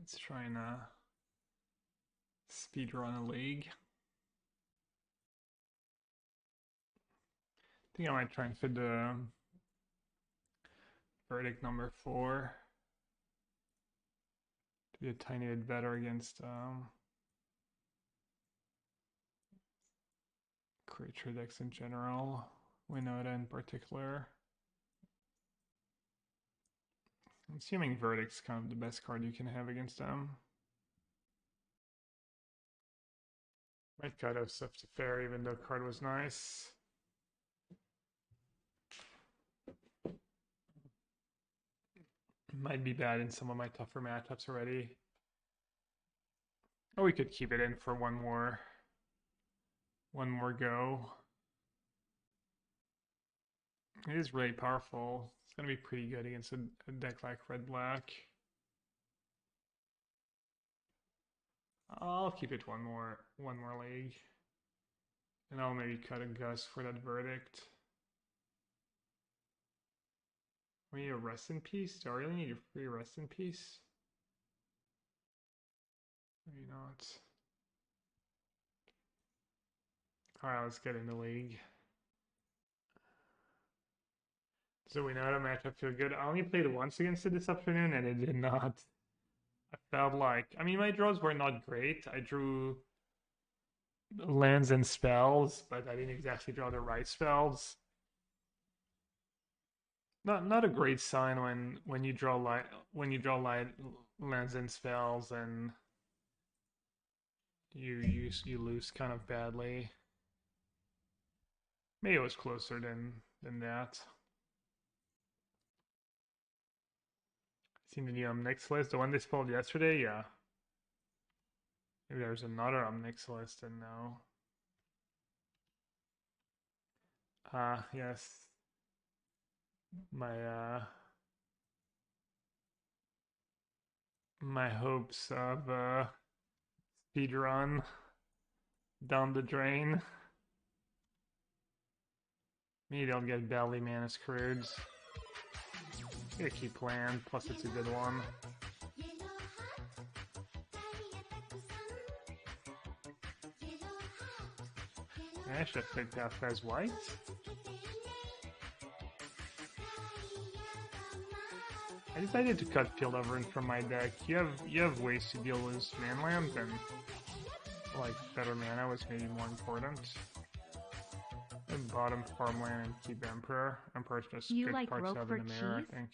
Let's try and speed run a league. I think I might try and fit the verdict number 4 to be a tiny bit better against creature decks in general. Winota in particular. I'm assuming verdict's kind of the best card you can have against them. Might cut out stuff to fair even though card was nice. Might be bad in some of my tougher matchups already. Or we could keep it in for one more go. It is really powerful. It's gonna be pretty good against a deck like red-black. I'll keep it one more league. And I'll maybe cut a Gus for that verdict. We need a rest in peace? Do I really need a free rest in peace? Maybe not. Alright, let's get in the league. So we know how to matchup feel good. I only played once against it this afternoon and it did not. I felt like, I mean, my draws were not great. I drew lands and spells, but I didn't exactly draw the right spells. Not a great sign when you draw lands and spells and you lose kind of badly. Maybe it was closer than that. Seen the new next list, the one they spoiled yesterday, yeah. Maybe there's another next list and no. Yes. My hopes of speedrun down the drain. Maybe they'll get badly mana screwed. Gotta keep playing, plus it's a good one. I should have picked out as white. I decided to cut Field Overrun from my deck. You have ways to deal with manlands, and like better mana was maybe more important. And bottom farmland and keep Emperor. Emperor's just good like parts of in the mirror, cheese? I think.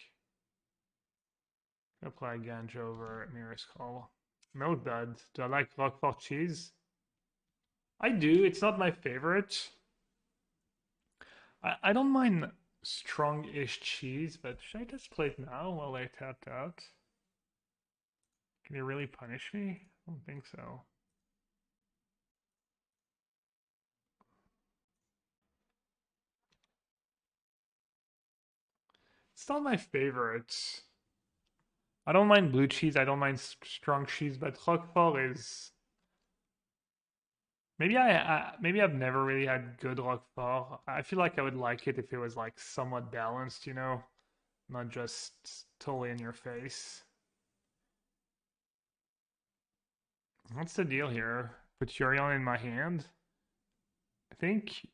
Apply Ganj over Mirror's Call. Milk Dud. Do I like Roquefort cheese? I do. It's not my favorite. I don't mind strong-ish cheese, but should I just play it now while I tapped out? Can you really punish me? I don't think so. It's not my favorite. I don't mind blue cheese. I don't mind strong cheese, but Roquefort is. Maybe maybe I've never really had good Roquefort. I feel like I would like it if it was like somewhat balanced, you know, not just totally in your face. What's the deal here? Put Yorion in my hand? I think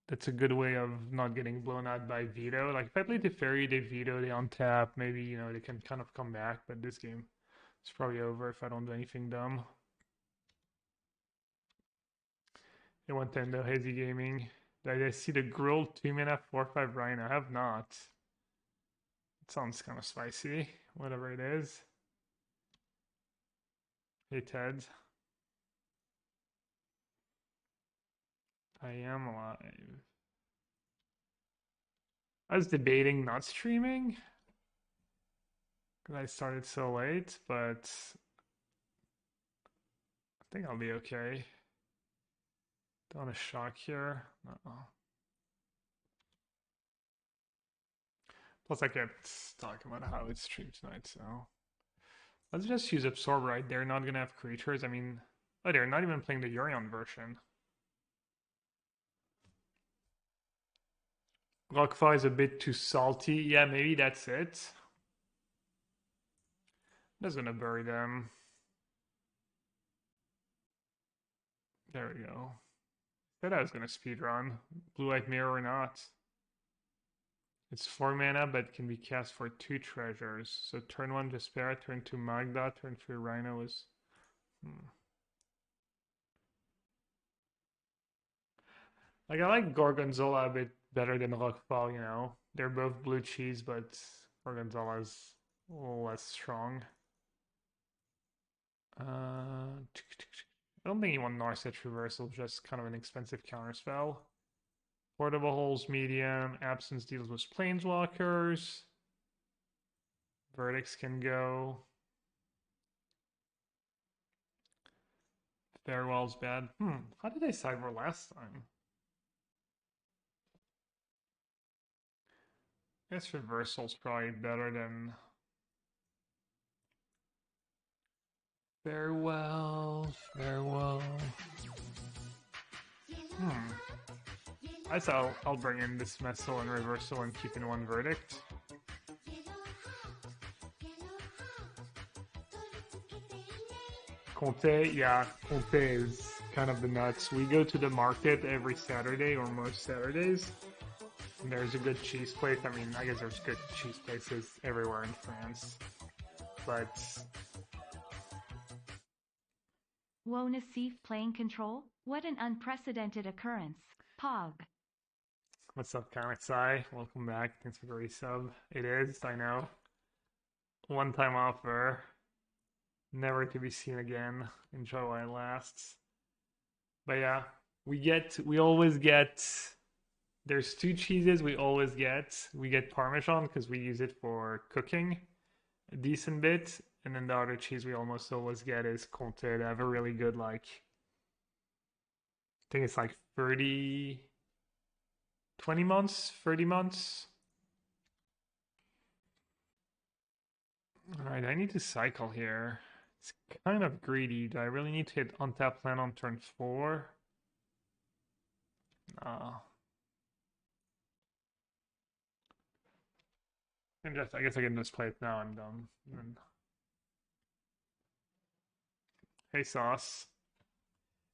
that's a good way of not getting blown out by veto. Like if I play the fairy, they veto, they untap, maybe, you know, they can kind of come back, but this game is probably over if I don't do anything dumb. Hey, Nintendo, Hazy Gaming. Did I see the grilled 2-mana 4/5 Rhino? I have not. It sounds kind of spicy, whatever it is. Hey, Ted. I am alive. I was debating not streaming because I started so late, but I think I'll be okay. Don't want to shock here. No. Plus, I kept talking about how it's streamed tonight, so let's just use Absorb right. They're not gonna have creatures. I mean, oh, they're not even playing the Yorion version. Rockfall is a bit too salty. Yeah, maybe that's it. Just gonna bury them. There we go. Said I was gonna speedrun. Blue-white mirror or not. It's 4 mana, but can be cast for 2 treasures. So turn 1 Despair, turn 2 Magda, turn 3 Rhino is... Like, I like Gorgonzola a bit better than Roquefort, you know? They're both blue cheese, but Gorgonzola's a little less strong. I don't think you want Narset Reversal, just kind of an expensive counterspell. Portable Holes medium, Absence deals with Planeswalkers. Verdicts can go. Farewell's bad. How did I cyber last time? I guess Reversal's probably better than... Farewell. I guess I'll bring in Dismissal and Reversal and keep in 1 Verdict. Comté, yeah, Comté is kind of the nuts. We go to the market every Saturday or most Saturdays. And there's a good cheese place. I mean, I guess there's good cheese places everywhere in France. But... Whoa, Nassif playing Control? What an unprecedented occurrence. Pog. What's up, Kameksai? Welcome back. Thanks for the resub. It is, I know. One-time offer. Never to be seen again. Enjoy while it lasts. But yeah, we always get... There's 2 cheeses we always get. We get Parmesan because we use it for cooking a decent bit. And then the other cheese we almost always get is Comté. They have a really good, like... I think it's like 30... 20 months? 30 months? Alright, I need to cycle here. It's kind of greedy. Do I really need to hit untap land on turn 4? No. I guess I can just play it now. I'm done. Hey, Sauce.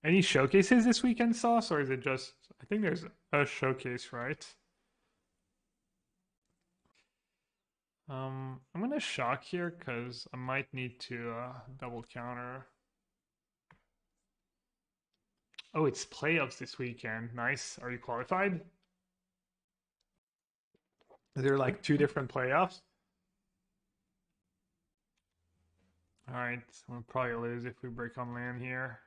Any showcases this weekend, Sauce? Or is it just... I think there's a showcase, right? I'm gonna shock here because I might need to double counter. Oh, it's playoffs this weekend. Nice. Are you qualified? Is there like 2 different playoffs? Alright, we'll probably lose if we break on land here.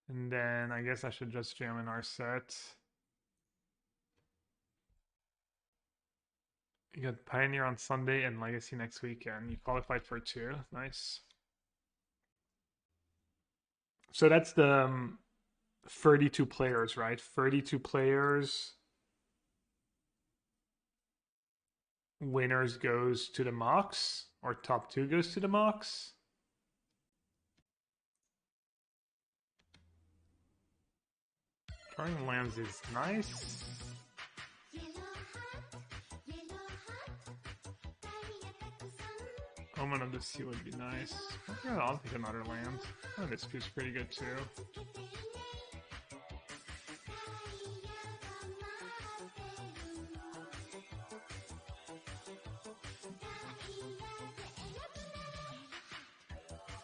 And then I guess I should just jam in our set. You got Pioneer on Sunday and Legacy next weekend. You qualified for 2. Nice. So that's the 32 players, right? 32 players. Winners goes to the Mox, or top 2 goes to the Mox. Drawing lands is nice. Omen of the Sea would be nice. Yeah, I'll take another land. Oh, this feels pretty good too.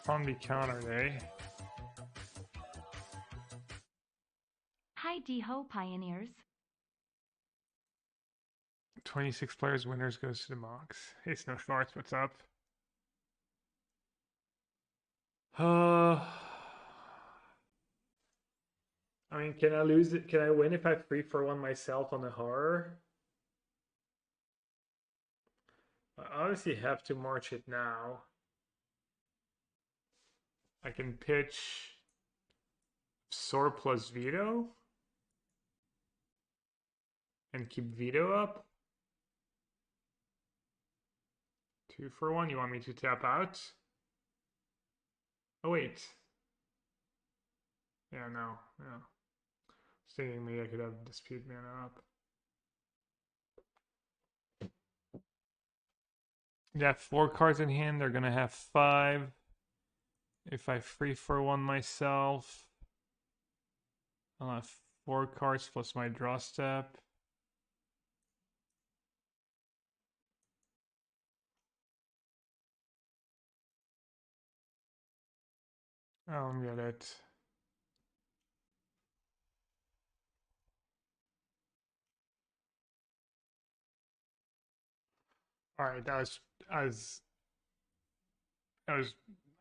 On the counter, eh? Hi, D-Ho Pioneers. 26 players, winners goes to the Mox. Hey, Snow Schwartz, what's up? I mean, can I lose it? Can I win if I free for 1 myself on the horror? I obviously have to march it now. I can pitch Soar plus Veto and keep Veto up. 2 for 1. You want me to tap out? Oh, wait. Yeah, no. Yeah. I was thinking maybe I could have Dispute mana up. They have 4 cards in hand. They're gonna have 5. If I free for one myself, I'll have 4 cards plus my draw step. I don't get it. All right, that was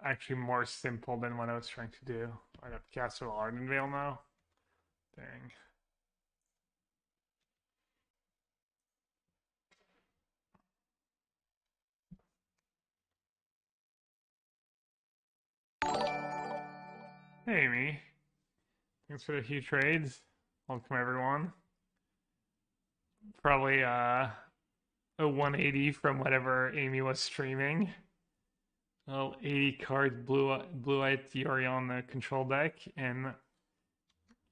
actually more simple than what I was trying to do. I got Castle Ardenvale now. Dang. Hey, Amy. Thanks for the few trades. Welcome, everyone. Probably a 180 from whatever Amy was streaming. Well, 80 cards blue-eyed Fury on the control deck, and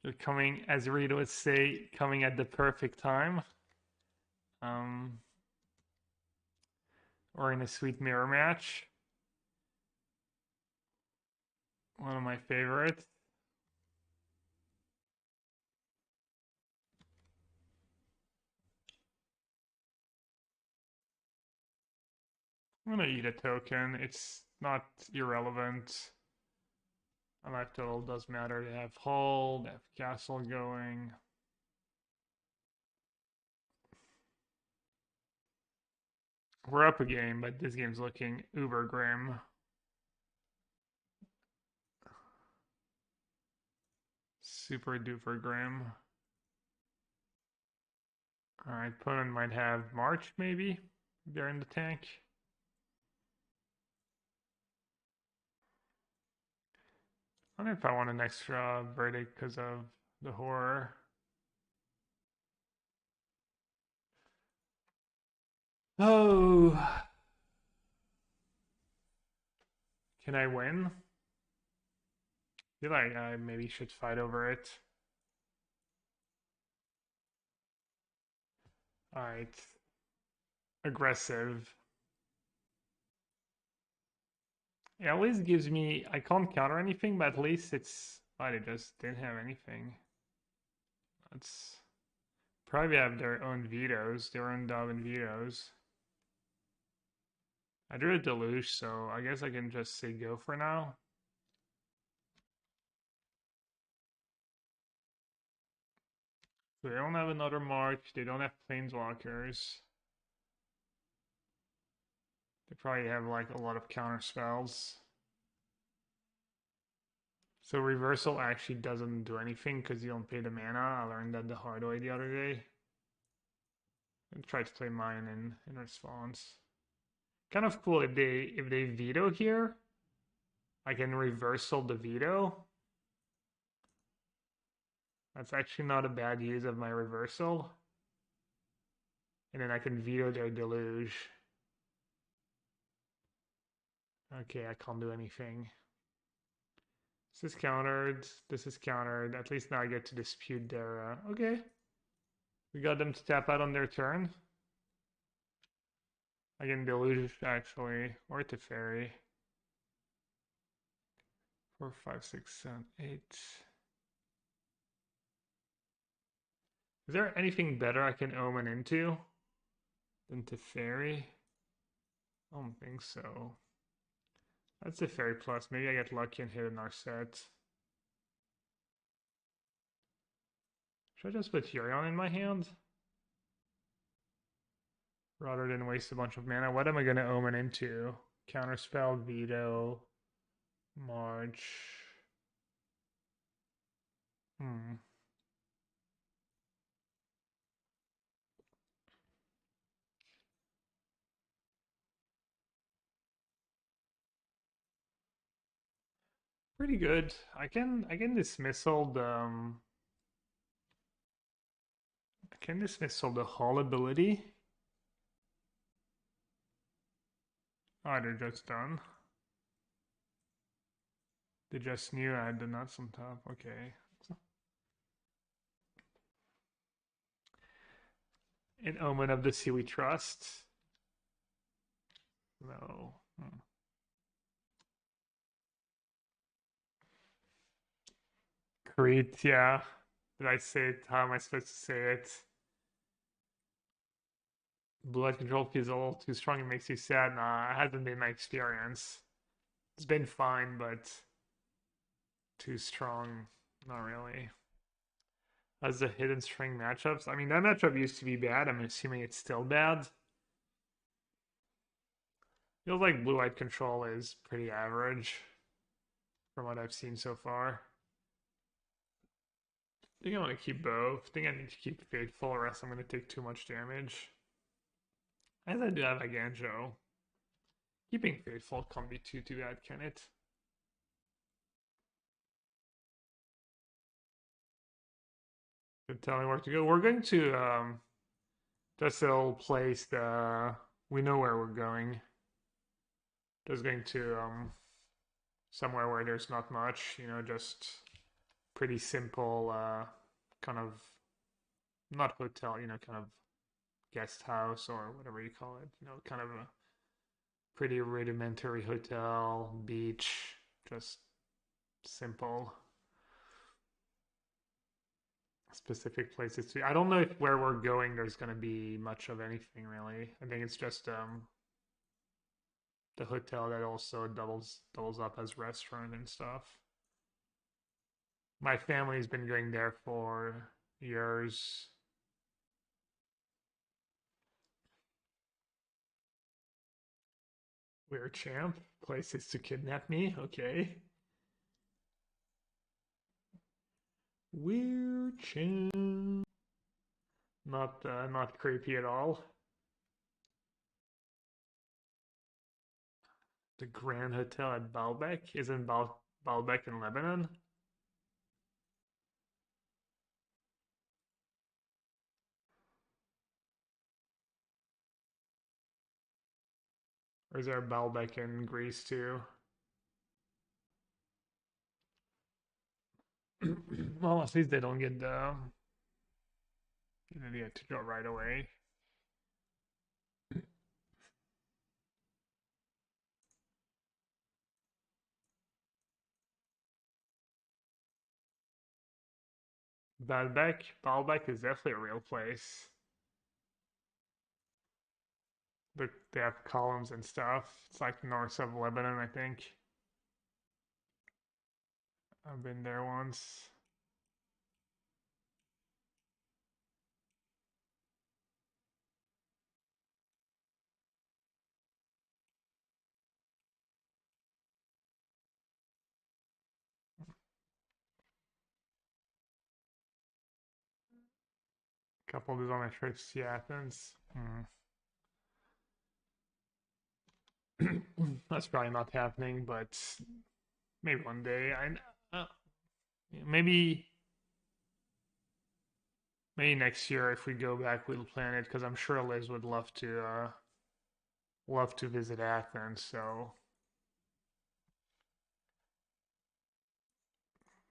they're coming, as Rita would say, coming at the perfect time. We're in a sweet mirror match. One of my favorites. I'm gonna eat a token. It's not irrelevant. My life total does matter. They have hull, they have castle going. We're up a game, but this game's looking uber grim. Super duper grim. Alright, opponent might have March, maybe? They're in the tank. I don't know if I want an extra verdict because of the horror. Oh. Can I win? I feel like I maybe should fight over it. Alright. Aggressive. It always gives me, I can't counter anything, but at least it's, oh, they just didn't have anything. That's, probably have their own vetoes, their own Darwin vetoes. I drew a deluge, so I guess I can just say go for now. So they don't have another march, they don't have planeswalkers. They probably have like a lot of counter spells. So reversal actually doesn't do anything because you don't pay the mana. I learned that the hard way the other day. I tried to play mine in response. Kind of cool if they veto here. I can reversal the veto. That's actually not a bad use of my reversal. And then I can veto their deluge. Okay, I can't do anything. This is countered. This is countered. At least now I get to dispute their... okay. We got them to tap out on their turn. I can deluge, actually. Or to fairy. 4, 5, 6, 7, 8. Is there anything better I can omen into than to fairy? I don't think so. That's a fairy plus. Maybe I get lucky and hit an Narset. Should I just put Furion in my hand? Rather than waste a bunch of mana. What am I going to omen into? Counterspell, veto, March. Pretty good. I can dismissal the I can dismissal the hull ability. Oh, they're just done. They just knew I had the nuts on top. Okay. An omen of the sea we trust. No. Crete, yeah. Did I say it? How am I supposed to say it? Blue light control feels a little too strong. It makes you sad. Nah, it hasn't been my experience. It's been fine, but too strong. Not really. As the hidden string matchups, I mean, that matchup used to be bad. I'm assuming it's still bad. Feels like blue light control is pretty average from what I've seen so far. I think I want to keep both. I think I need to keep faithful, or else I'm going to take too much damage. As I do have a Ganjo. Keeping faithful can't be too bad, can it? Tell me where to go. We're going to just a little place that we know where we're going. Just going to somewhere where there's not much, you know, just pretty simple kind of not hotel, you know, kind of guest house or whatever you call it, you know, kind of a pretty rudimentary hotel, beach, just simple. Specific places to. I don't know if where we're going there's going to be much of anything really. I think it's just the hotel that also doubles up as restaurant and stuff. My family's been going there for years. We're champ. Places to kidnap me. Okay. Weird champ. Not creepy at all. The Grand Hotel at Baalbek? Isn't Baalbek in Lebanon? Or is there a Baalbek in Greece too? Well, at least they don't get the idiot to go right away. Baalbek is definitely a real place. They have columns and stuff. It's like north of Lebanon, I think. I've been there once. Couple of on my trips to Athens. That's probably not happening, but maybe one day. Maybe next year if we go back we'll plan it because I'm sure Liz would love to visit Athens. So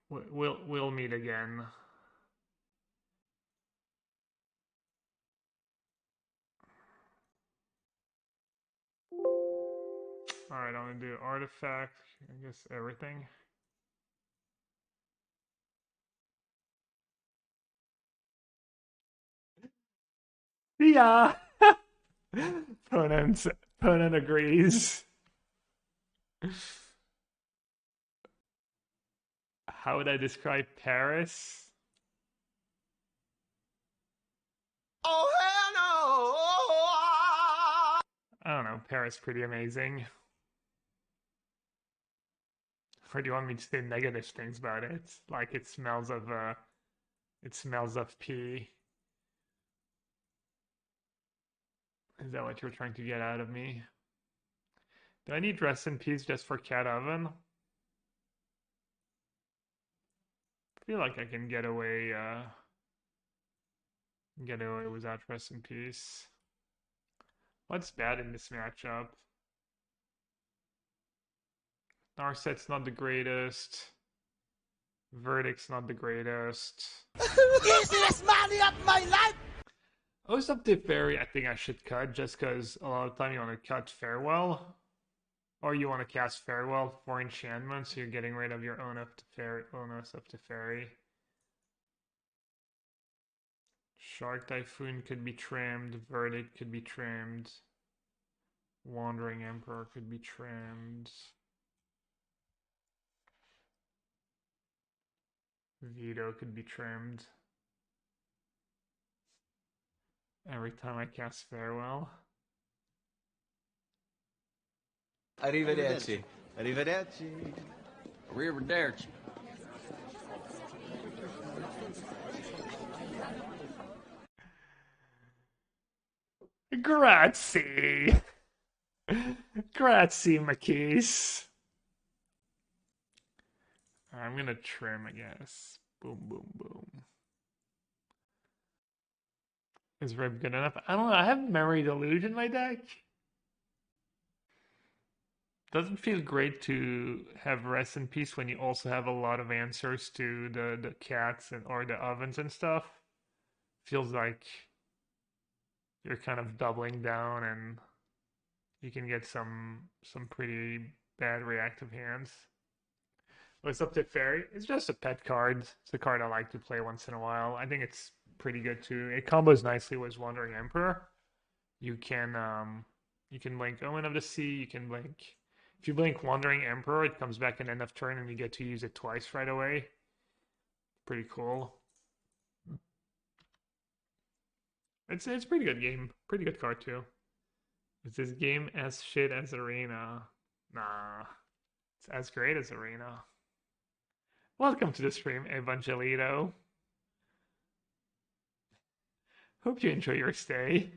we'll meet again. All right, I'm gonna do artifact. I guess everything. Yeah. Opponent agrees. How would I describe Paris? Oh hell no! I don't know. Paris pretty amazing. Or do you want me to say negative things about it? Like it smells of pee. Is that what you're trying to get out of me? Do I need rest in peace just for cat oven? I feel like I can get away without rest in peace. What's bad in this matchup? Narset's not the greatest. Verdict's not the greatest. Easiest money of my life! Most of the fairy I think I should cut just because a lot of time you want to cut farewell. Or you want to cast farewell for enchantment, so you're getting rid of your own of the fairy onus of the fairy. Shark Typhoon could be trimmed, Verdict could be trimmed, Wandering Emperor could be trimmed. Veto could be trimmed. Every time I cast farewell. Arrivederci. Arrivederci. Arrivederci. Grazie. Grazie, Makis. I'm gonna trim, I guess. Boom, boom, boom. Is Rib good enough? I don't know. I have Memory Deluge in my deck. Doesn't feel great to have Rest in Peace when you also have a lot of answers to the cats and or the ovens and stuff. Feels like you're kind of doubling down and you can get some pretty bad reactive hands. What's up to Fairy? It's just a pet card. It's a card I like to play once in a while. I think it's pretty good too. It combos nicely with Wandering Emperor. You can blink Omen of the Sea. You can blink. If you blink Wandering Emperor, it comes back at end of turn, and you get to use it twice right away. Pretty cool. It's a pretty good game. Pretty good card too. Is this game as shit as Arena? Nah, it's as great as Arena. Welcome to the stream, Evangelito. Hope you enjoy your stay.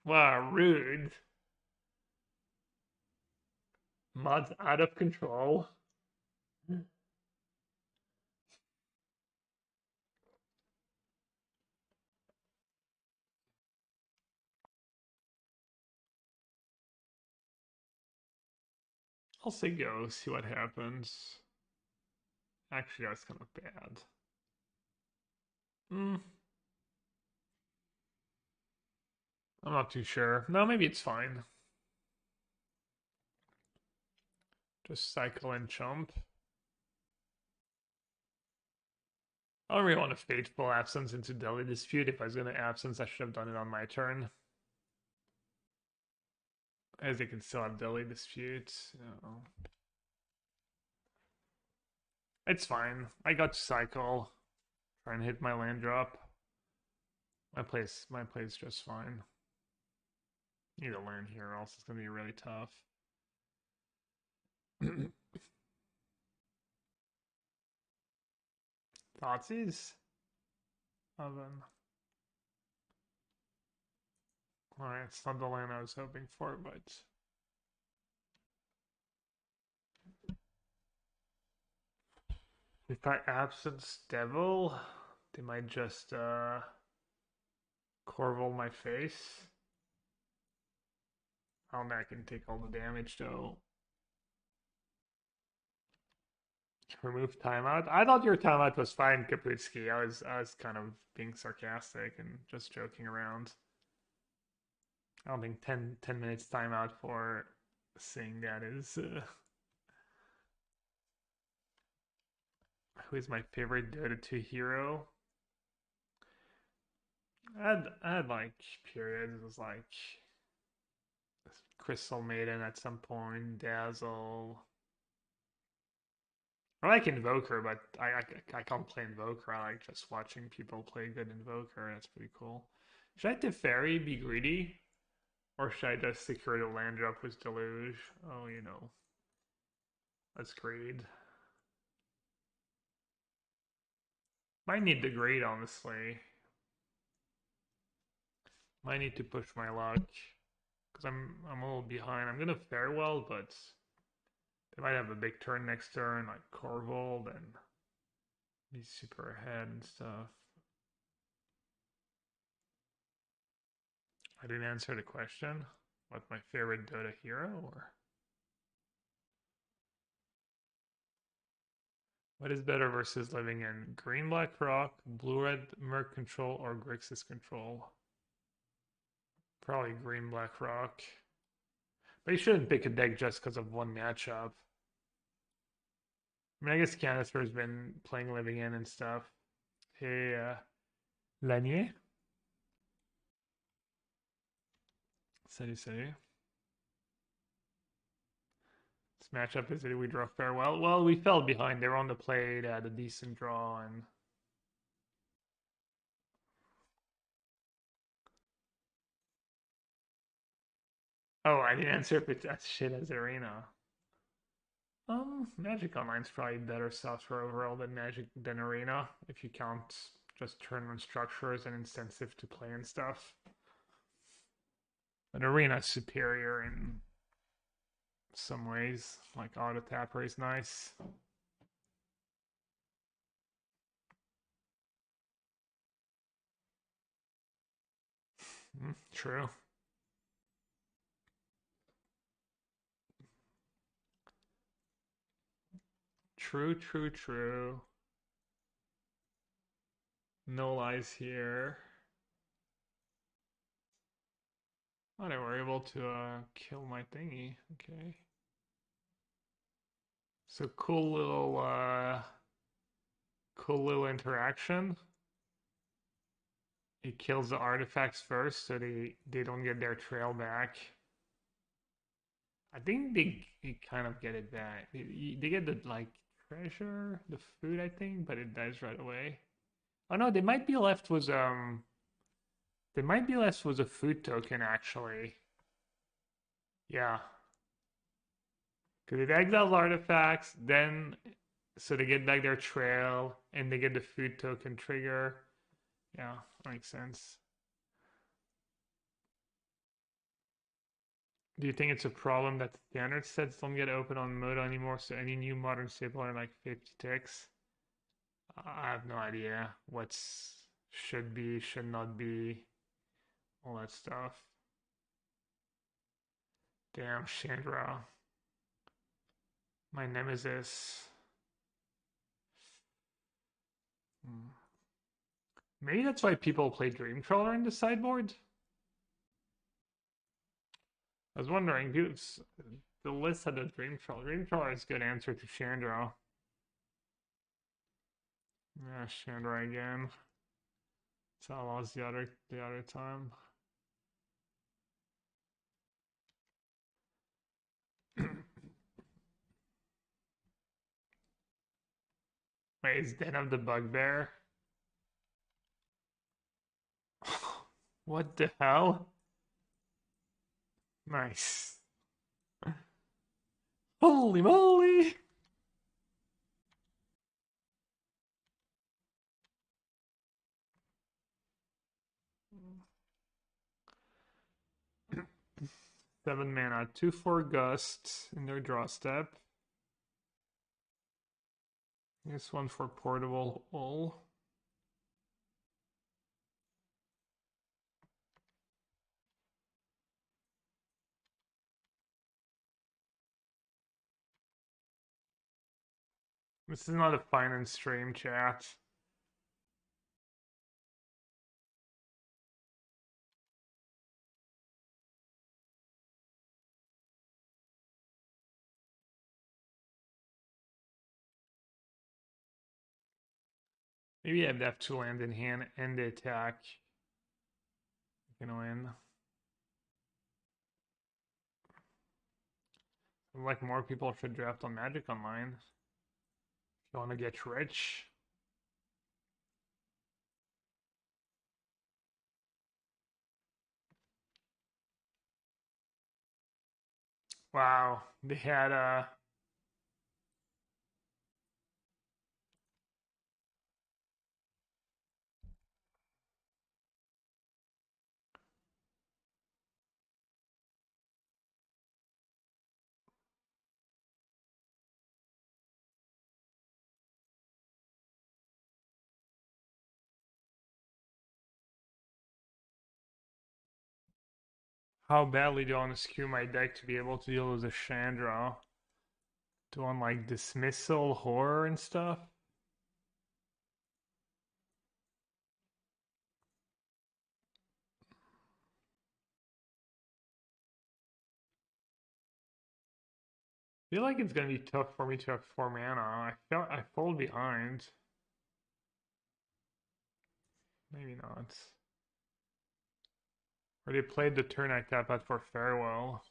Wow, rude. Mod's out of control. I'll say go, see what happens. Actually, that's kind of bad. I'm not too sure. No, maybe it's fine. Just cycle and chump. I don't really want to Fateful Absence into Deadly Dispute. If I was going to Absence, I should have done it on my turn. As they can still have Deadly Dispute. So. It's fine. I got to cycle. Try and hit my land drop. My play's just fine. Need to learn here, or else it's going to be really tough. Thoughtseize? Oven. Alright, it's not the land I was hoping for, but... If I absence Devil, they might just Corval my face. Oh man, I can take all the damage though. Remove timeout. I thought your timeout was fine, Kaputski. I was kind of being sarcastic and just joking around. I don't think 10 minutes timeout for saying that is who is my favorite Dota 2 hero? I had like periods. It was like Crystal Maiden at some point, Dazzle. I like Invoker, but I can't play Invoker. I like just watching people play good Invoker. That's pretty cool. Should I Teferi be greedy? Or should I just secure the land drop with Deluge? Oh, you know. That's greed. Might need the greed, honestly. Might need to push my luck. Because I'm a little behind. I'm gonna farewell, but they might have a big turn next turn, like Corval, then be super ahead and stuff. I didn't answer the question. What, my favorite Dota hero, or what is better versus living in green black rock, blue red merc control, or Grixis control? Probably green black rock. But you shouldn't pick a deck just because of one matchup. I mean, I guess Canister's been playing living in and stuff. Hey, Lanier. Salut, salut. This matchup is we draw farewell. Well, we fell behind. They were on the play. They had a decent draw, and oh, I didn't answer if it's as shit as Arena. Magic Online's probably better software overall than Arena if you count just tournament structures and incentive to play and stuff. But Arena's superior in some ways. Like auto-tapper is nice. True. True, true, true. No lies here. Oh, they were able to kill my thingy. Okay. So cool little interaction. It kills the artifacts first, so they don't get their trail back. I think they kind of get it back. They get the like treasure, the food, I think, but it dies right away. Oh no, they might be left was a food token actually. Yeah. Because it exiles artifacts, then so they get back their trail and they get the food token trigger. Yeah, makes sense. Do you think it's a problem that standard sets don't get open on Modo anymore, so any new modern staple are like 50 ticks? I have no idea what's should be, should not be, all that stuff. Damn, Chandra. My nemesis. Maybe that's why people play Dreamcrawler in the sideboard? I was wondering, the list had a Dreamcrawler. Dreamcrawler is a good answer to Chandra. Yeah, Chandra again. So I lost the other time. Wait, is Den of the Bugbear? What the hell? Nice. Holy moly! Seven mana, 2/4 gust in their draw step. This one for portable all. This is not a finance stream, chat. Maybe I have two land in hand and the attack. You can win. Like more people should draft on Magic Online. If you want to get rich. Wow, they had how badly do I want to skew my deck to be able to deal with the Chandra? Do I want like dismissal, horror, and stuff? I feel like it's gonna be tough for me to have 4 mana. I fall behind. Maybe not. Or they played the turn I tap out for farewell.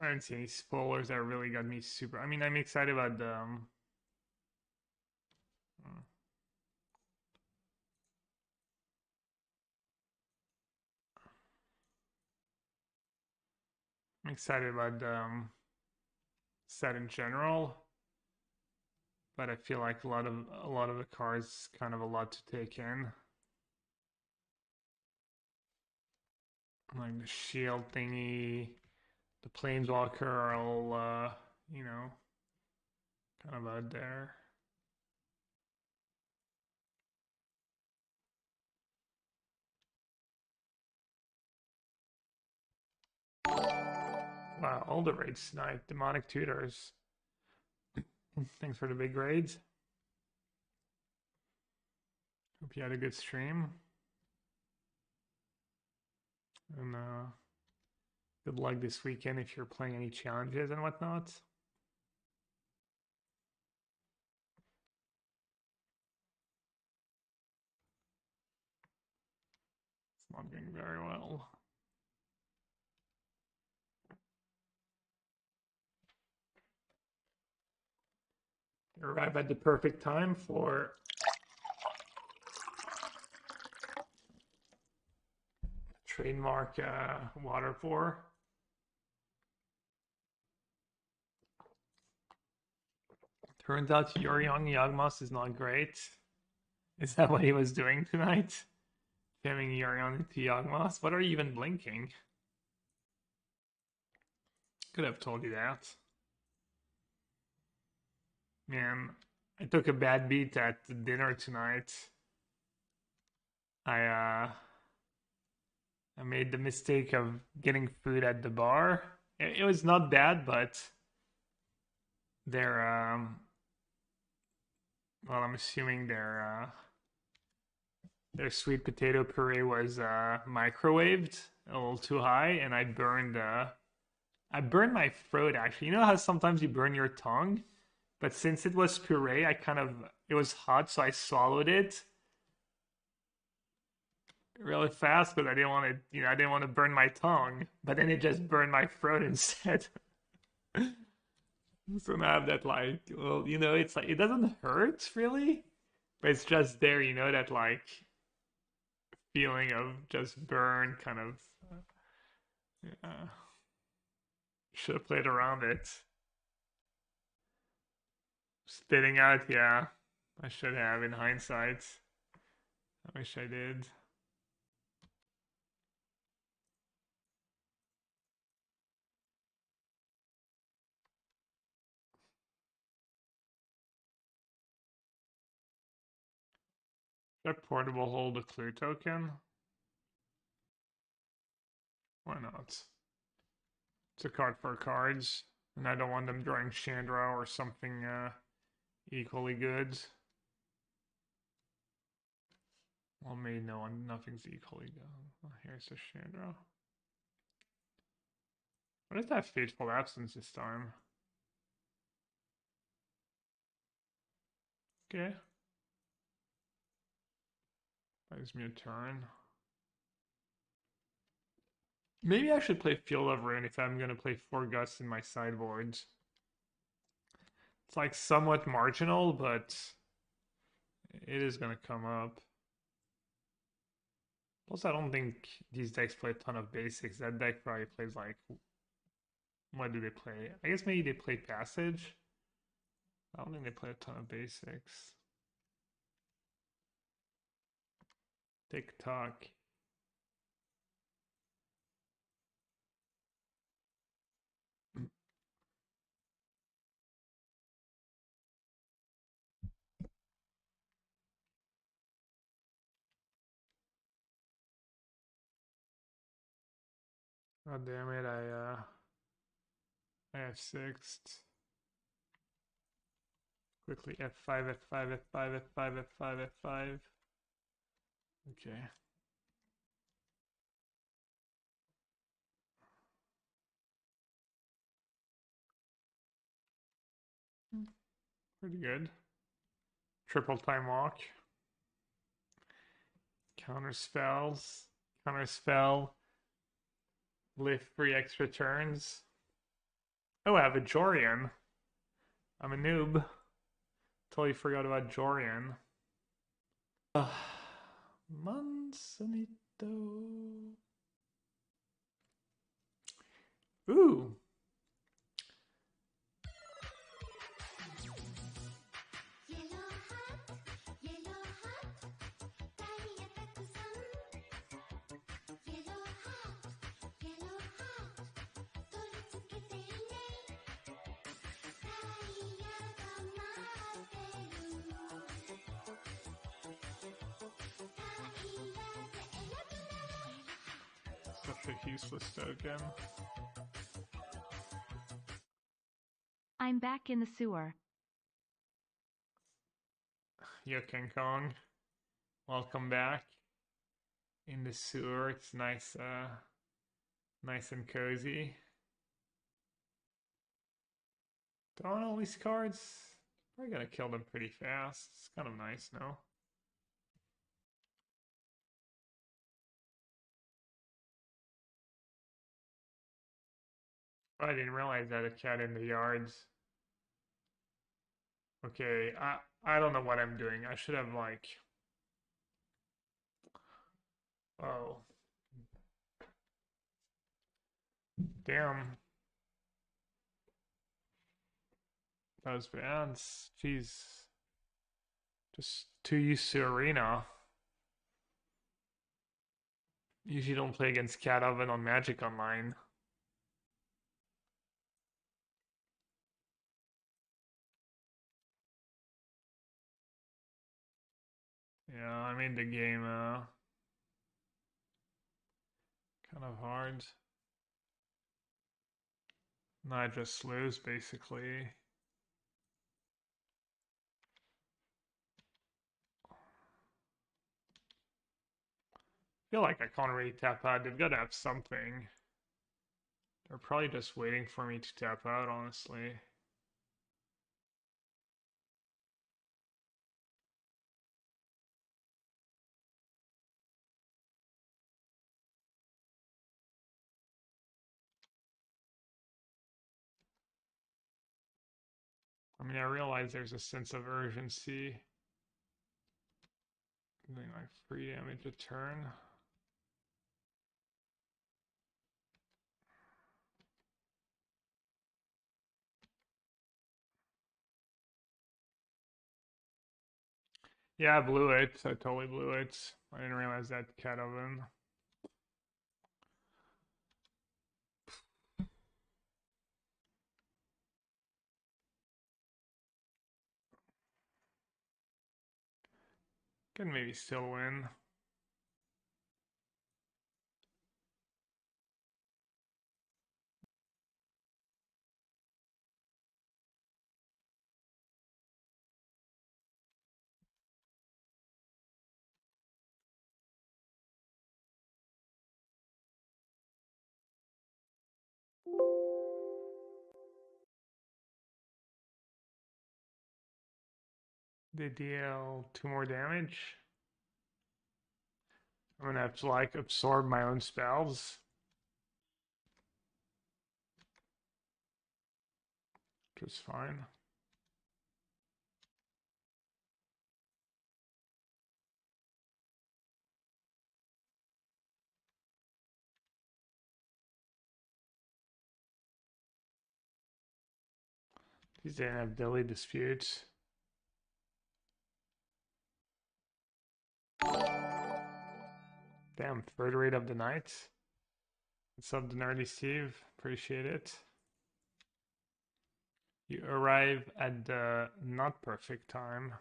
I didn't see any spoilers that really got me super. I mean, I'm excited about the. I'm excited about the set in general, but I feel like a lot of the cards kind of a lot to take in. Like the shield thingy, the planeswalker are all kind of out there. Wow, all the raids tonight. Demonic Tutors. Thanks for the big raids. Hope you had a good stream. And good luck this weekend if you're playing any challenges and whatnot. It's not going very well. You arrive at the perfect time for trademark water pour. Turns out your young Yagmas is not great. Is that what he was doing tonight? Jamming Yorion into Yagmas? What are you even blinking? Could have told you that. Man, I took a bad beat at dinner tonight. I made the mistake of getting food at the bar. It was not bad, but their well, I'm assuming their sweet potato puree was microwaved a little too high, and I burned my throat actually. You know how sometimes you burn your tongue? But since it was puree, it was hot, so I swallowed it really fast because I didn't want to, I didn't want to burn my tongue. But then it just burned my throat instead. So now I have that well, it's like it doesn't hurt really, but it's just there, that feeling of just burn kind of. Yeah. Should have played around it. Spitting out, yeah. I should have in hindsight. I wish I did. Should I portable hold a clear token? Why not? It's a card for cards, and I don't want them drawing Chandra or something equally good. Well, maybe nothing's equally good. Oh, here's a Chandra. What is that Fateful Absence this time? Okay. Buys me a turn. Maybe I should play Field of Ruin if I'm going to play 4 Gusts in my sideboards. It's like somewhat marginal, but it is going to come up. Plus, I don't think these decks play a ton of basics. That deck probably plays like... What do they play? I guess maybe they play Passage. I don't think they play a ton of basics. TikTok. Oh damn it! I have sixth. Quickly F5, F5, F5, F5, F5, F5. Okay. Pretty good. Triple time walk. Counter spells. Counter spell. Live 3 extra turns. Oh, I have a Jorian. I'm a noob. Totally forgot about Jorian. Manzanito. Ooh. Such a useless token. I'm back in the sewer. Yo, King Kong. Welcome back. In the sewer, it's nice, nice and cozy. Throwing all these cards, probably gonna kill them pretty fast. It's kind of nice, no? I didn't realize I had a cat in the yards. Okay, I don't know what I'm doing. I should have like... Oh. Damn. That was bad. Jeez. Just too used to arena. Usually don't play against Cat Oven on Magic Online. Yeah, I made the game kind of hard. Now I just lose basically. I feel like I can't really tap out. They've got to have something. They're probably just waiting for me to tap out, honestly. I mean, I realize there's a sense of urgency. Doing like 3 damage a turn. Yeah, I blew it. I totally blew it. I didn't realize that Cat Oven. Can maybe still win. They deal 2 more damage. I'm gonna have to like absorb my own spells. Which is fine. These didn't have daily disputes. Damn, third rate of the night. What's up, Denardy Steve? Appreciate it. You arrive at the not perfect time.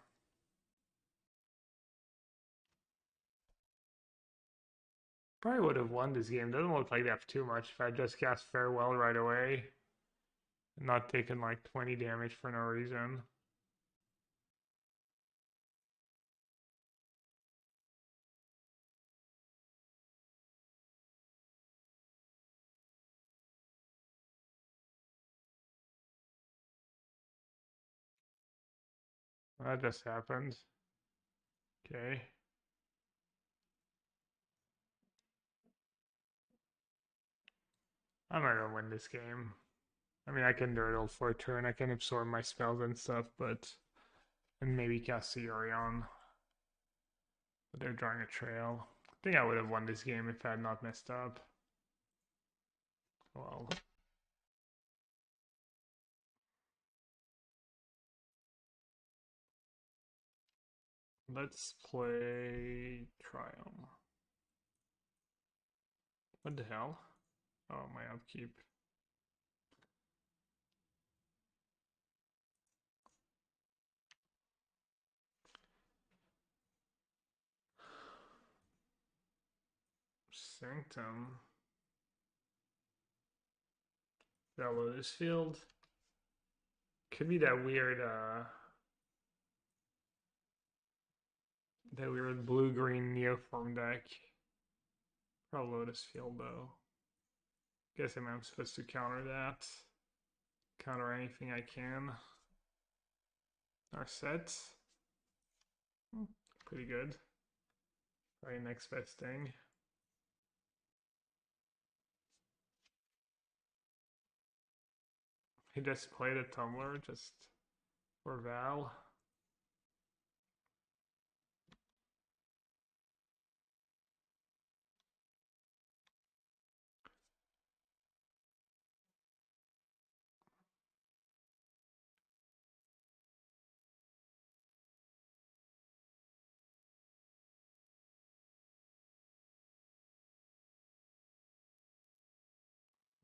Probably would have won this game. Doesn't look like they have too much if I just cast Farewell right away. Not taking like 20 damage for no reason. That just happened. Okay. I'm not gonna win this game. I mean, I can Dirtle for a turn. I can absorb my spells and stuff, but... And maybe cast the Orion. But they're drawing a trail. I think I would have won this game if I had not messed up. Well... Let's play Triumph. What the hell? Oh, my upkeep. Sanctum. That Lotus Field. Could be that weird, blue-green Neoform deck. Probably Lotus Field, though. Guess I'm supposed to counter that. Counter anything I can. Our set. Pretty good. Probably next best thing. He just played a Tumbler just for Val.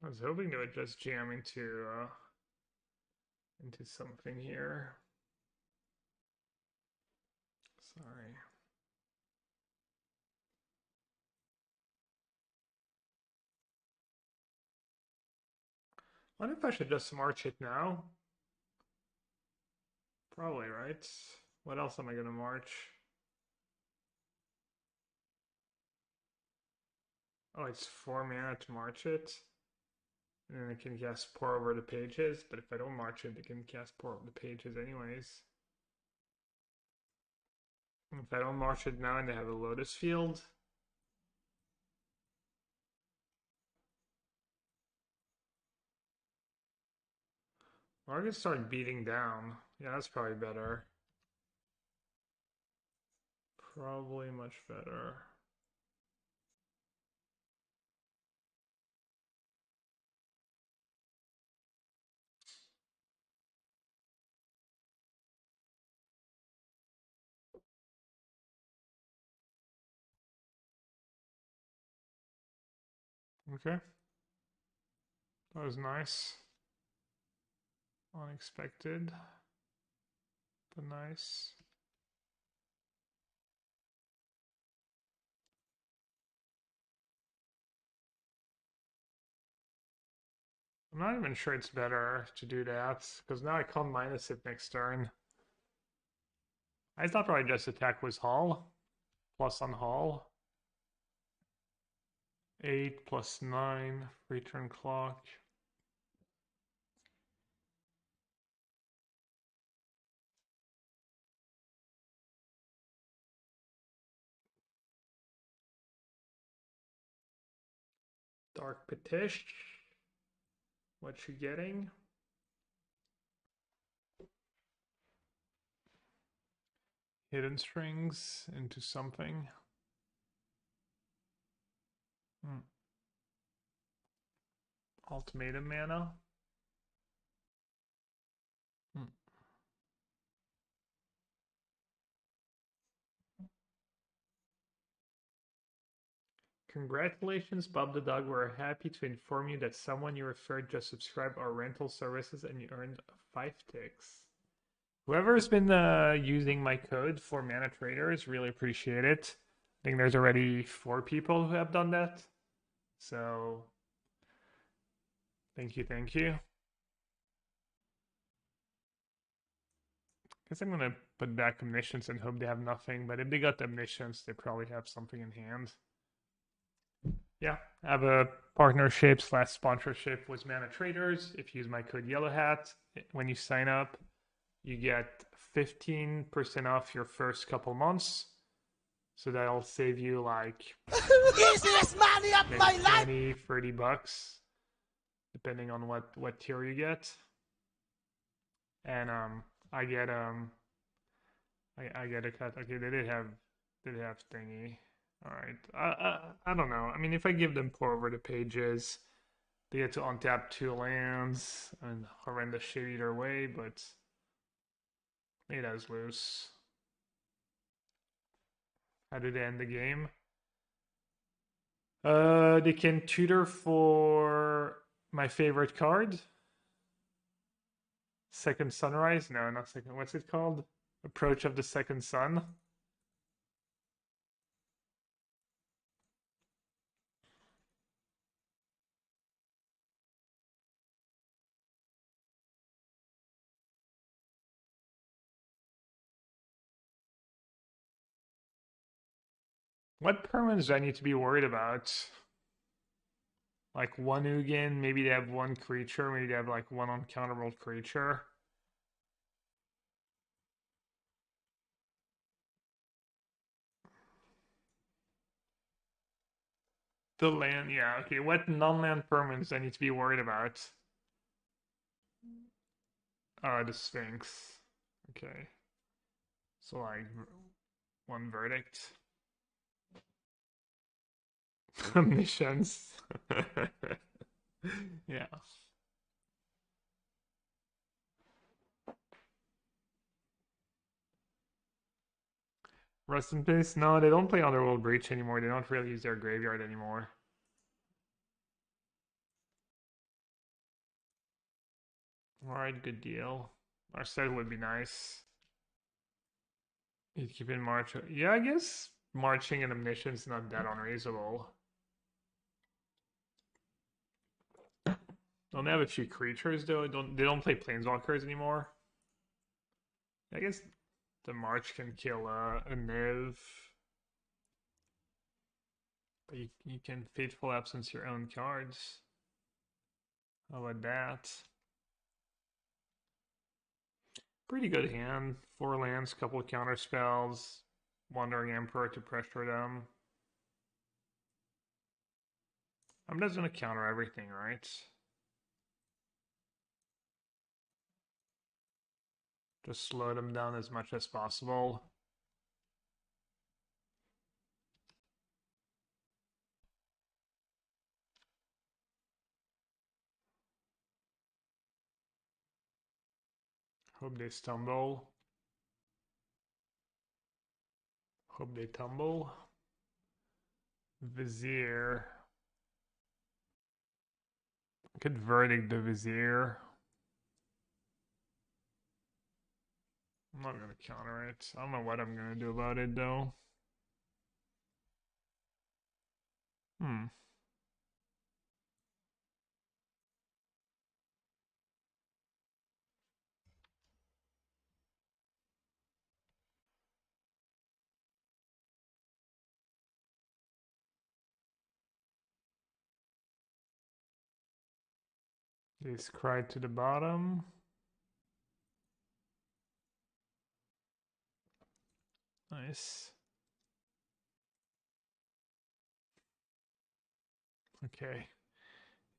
I was hoping to just jam into something here. Sorry. I wonder if I should just march it now. Probably, right? What else am I gonna march? Oh, it's 4 mana to march it. And then I can cast Pour Over the Pages, but if I don't march it, I can cast Pour Over the Pages anyways. And if I don't march it now and they have a Lotus Field, or I can start beating down. Yeah, that's probably better. Probably much better. Okay. That was nice. Unexpected, but nice. I'm not even sure it's better to do that, because now I can't minus it next turn. I thought probably just attack was Hall, plus on Hall. 8 plus 9, free turn clock. Dark Petish. What you getting? Hidden Strings into something. Ultimatum mana. Congratulations, Bob the Dog. We're happy to inform you that someone you referred just subscribed our rental services and you earned 5 ticks. Whoever's been using my code for Mana Traders, really appreciate it. I think there's already 4 people who have done that. So, thank you, thank you. Guess I'm gonna put back omniscience and hope they have nothing, but if they got omniscience, they probably have something in hand. Yeah, I have a partnership / sponsorship with Mana Traders. If you use my code yellowhat when you sign up, you get 15% off your first couple months. So that'll save you like easiest money of my life. 20, 30 bucks, depending on what tier you get. And I get a cut. Okay, they did have thingy. All right. I don't know. I mean, if I give them pour over the pages, they get to untap 2 lands and horrendous shit either way, but it is loose. How do they end the game? They can tutor for my favorite card. Second Sunrise? No, not second. What's it called? Approach of the Second Sun. What permanents do I need to be worried about? Like 1 Ugin, maybe they have 1 creature, maybe they have like 1 uncounterable creature. The land, yeah, okay. What non-land permanents do I need to be worried about? The Sphinx. Okay. So like 1 verdict. Omniscience. Yeah. Rest in peace. No, they don't play Underworld Breach anymore. They don't really use their graveyard anymore. Alright, good deal. Our set would be nice. You'd keep in March. Yeah, I guess marching and omniscience is not that unreasonable. Don't they have a few creatures though? They don't play planeswalkers anymore? I guess the march can kill a Niv. But you can Fateful Absence your own cards. How about that? Pretty good hand. 4 lands, couple of counter spells, Wandering Emperor to pressure them. I'm just gonna counter everything, right? Just slow them down as much as possible. Hope they stumble. Hope they tumble. Vizier. I could verdict the Vizier. I'm not gonna counter it. I don't know what I'm gonna do about it though. They scribe to the bottom. Nice. Okay,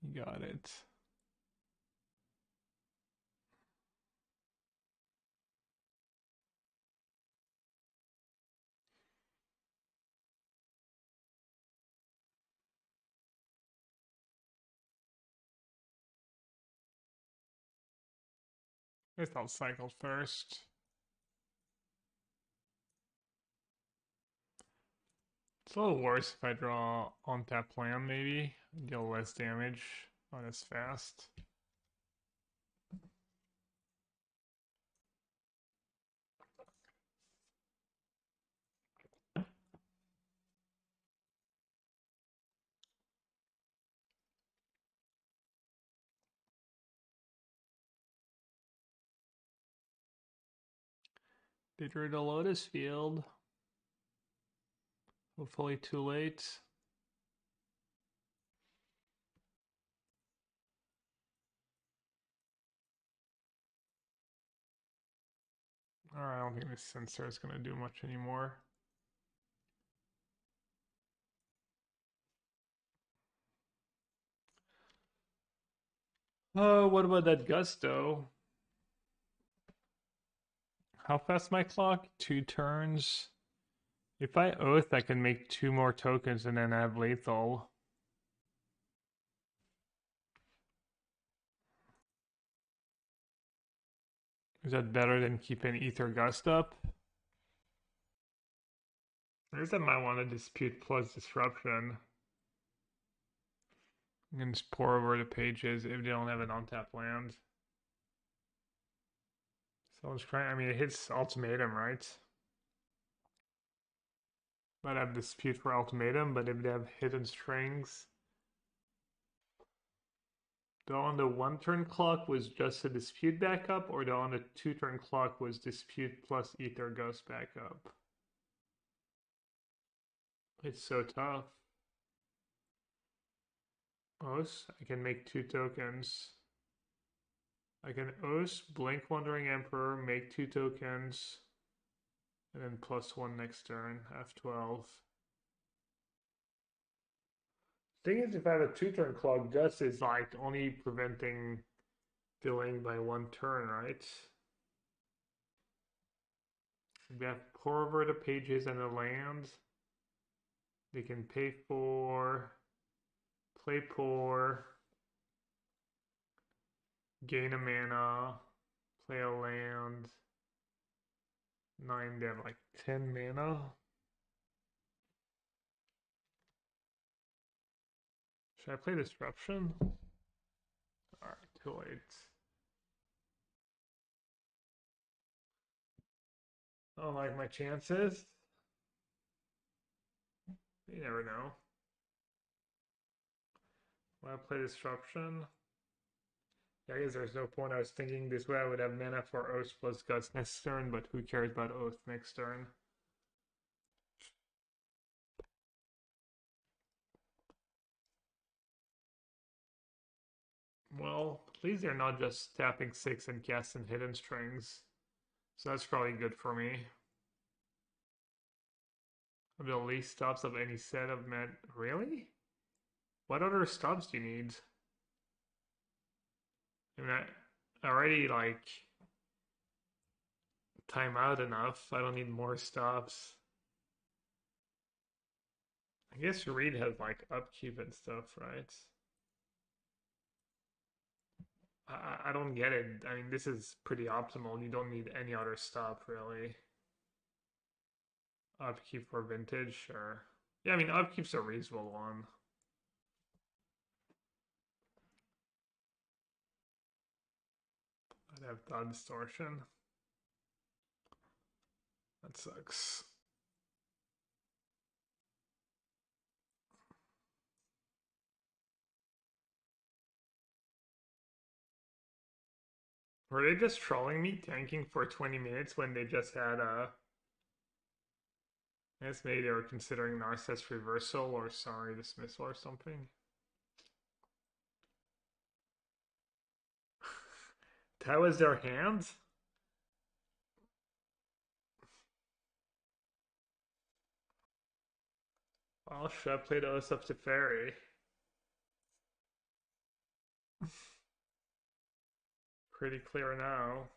you got it. Guess I'll cycle first. It's a little worse if I draw on tap land, maybe. Deal less damage, not as fast. They drew the Lotus Field. Hopefully too late. Alright, I don't think this sensor is going to do much anymore. Oh, what about that Gusto? How fast my clock? 2 turns. If I Oath, I can make 2 more tokens and then have lethal. Is that better than keeping Ether Gust up? I guess I might want to dispute plus disruption. I'm gonna just pour over the pages if they don't have an on-tap land. So I was trying, I mean, it hits ultimatum, right? Might have dispute for ultimatum, but if they have hidden strings. The on the 1 turn clock was just a dispute backup, or the on the 2 turn clock was dispute plus Ether Ghost backup? It's so tough. Os, I can make 2 tokens. I can Os, Blink Wandering Emperor, make 2 tokens, and then +1 next turn, F12. Thing is, if I have a 2 turn clock, Gust is like only preventing delaying by 1 turn, right? We have pour over the pages and the land. They can pay for, play poor, gain a mana, play a land. 9, they have like 10 mana. Should I play Disruption? Alright, too late. I don't like my chances. You never know. When I play Disruption, yeah, I guess there's no point. I was thinking this way I would have mana for Oath plus Guts next turn, but who cares about Oath next turn? Well, at least they're not just tapping 6 and casting hidden strings. So that's probably good for me. The least stops of any set of met. Really? What other stops do you need? I mean, I already like time out enough. I don't need more stops. I guess Reed has like upkeep and stuff, right? I don't get it. I mean, this is pretty optimal. You don't need any other stop, really. Upkeep for vintage, sure. Yeah, I mean, upkeep's a reasonable one. I'd have thought distortion. That sucks. Were they just trolling me, tanking for 20 minutes when they just had a... I guess maybe they were considering Narset's reversal or sorry dismissal or something. That was their hand? Well, should I play the Oath of Teferi? Pretty clear now.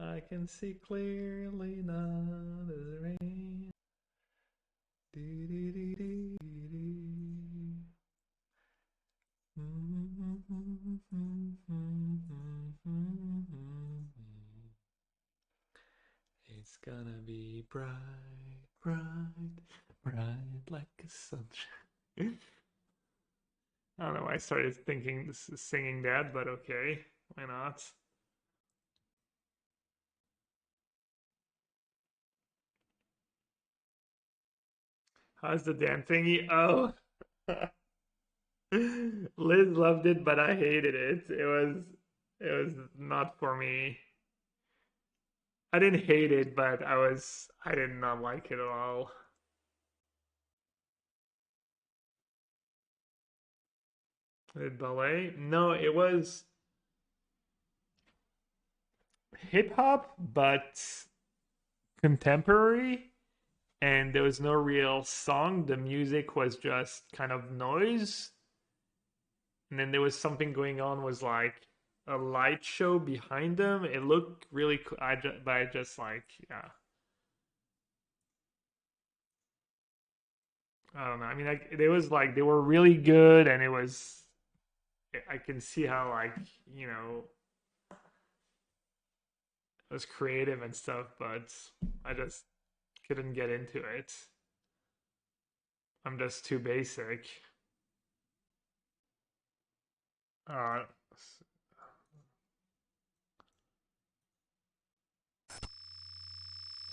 I can see clearly now as the rain. Dee dee dee dee dee. It's gonna be bright, bright, Bright like a sunshine. I don't know why I started thinking singing that, but okay, why not? How's the damn thingy? Oh, Liz loved it, but I hated it. It was not for me. I didn't hate it, but I did not like it at all. Ballet? No, it was hip hop, but contemporary, and there was no real song. The music was just kind of noise, and then there was something going on. Was like a light show behind them. It looked really cool. But I just like, yeah. I don't know. I mean, like, it was like they were really good, and it was. I can see how, like, you know, it was creative and stuff, but I just couldn't get into it. I'm just too basic. Uh, I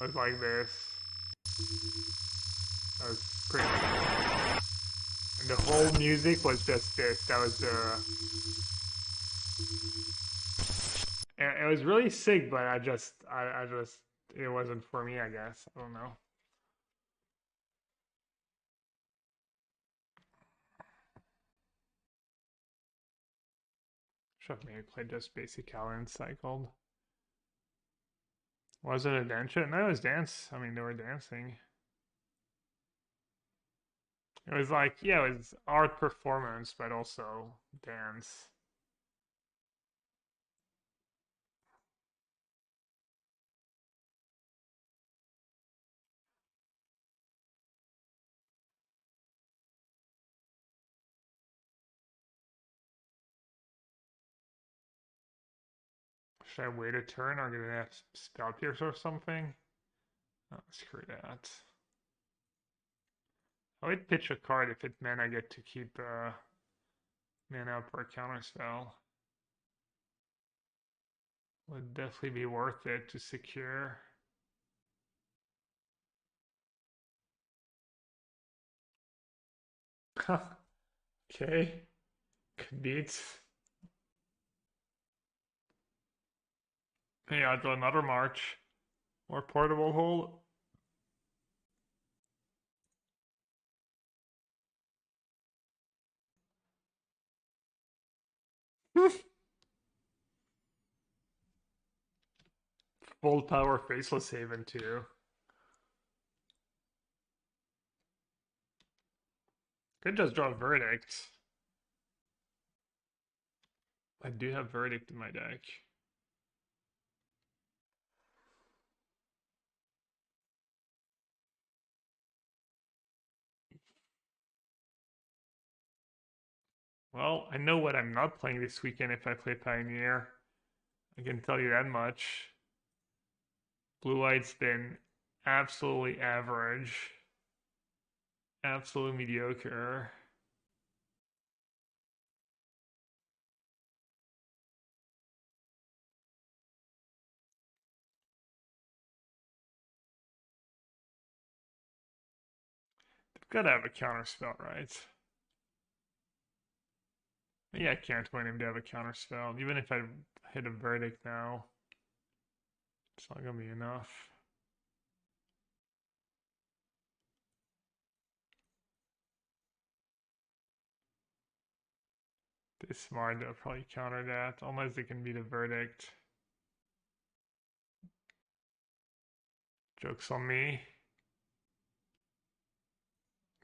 was like this. That was pretty. And the whole music was just this. That was the. It was really sick, but I just, it wasn't for me. I guess I don't know. Should have maybe played just basic Allen cycled. Was it a dance? No, it was dance. I mean, they were dancing. It was like, yeah, it was art performance, but also dance. Should I wait a turn or get an spell pierce or something? Oh, screw that. I would pitch a card if it meant I get to keep mana per counter spell. Would definitely be worth it to secure. Okay. Could beat. Hey, I'll do another march. Or portable hole. Full power faceless haven too. Could just draw verdict. I do have verdict in my deck. Well, I know what I'm not playing this weekend if I play Pioneer. I can tell you that much. Blue White's been absolutely average. Absolutely mediocre. They've got to have a counter spell, right? Yeah, I can't win him to have a counter spell. Even if I hit a verdict now, it's not gonna be enough. They're smart, they'll probably counter that, unless they can beat a verdict. Joke's on me.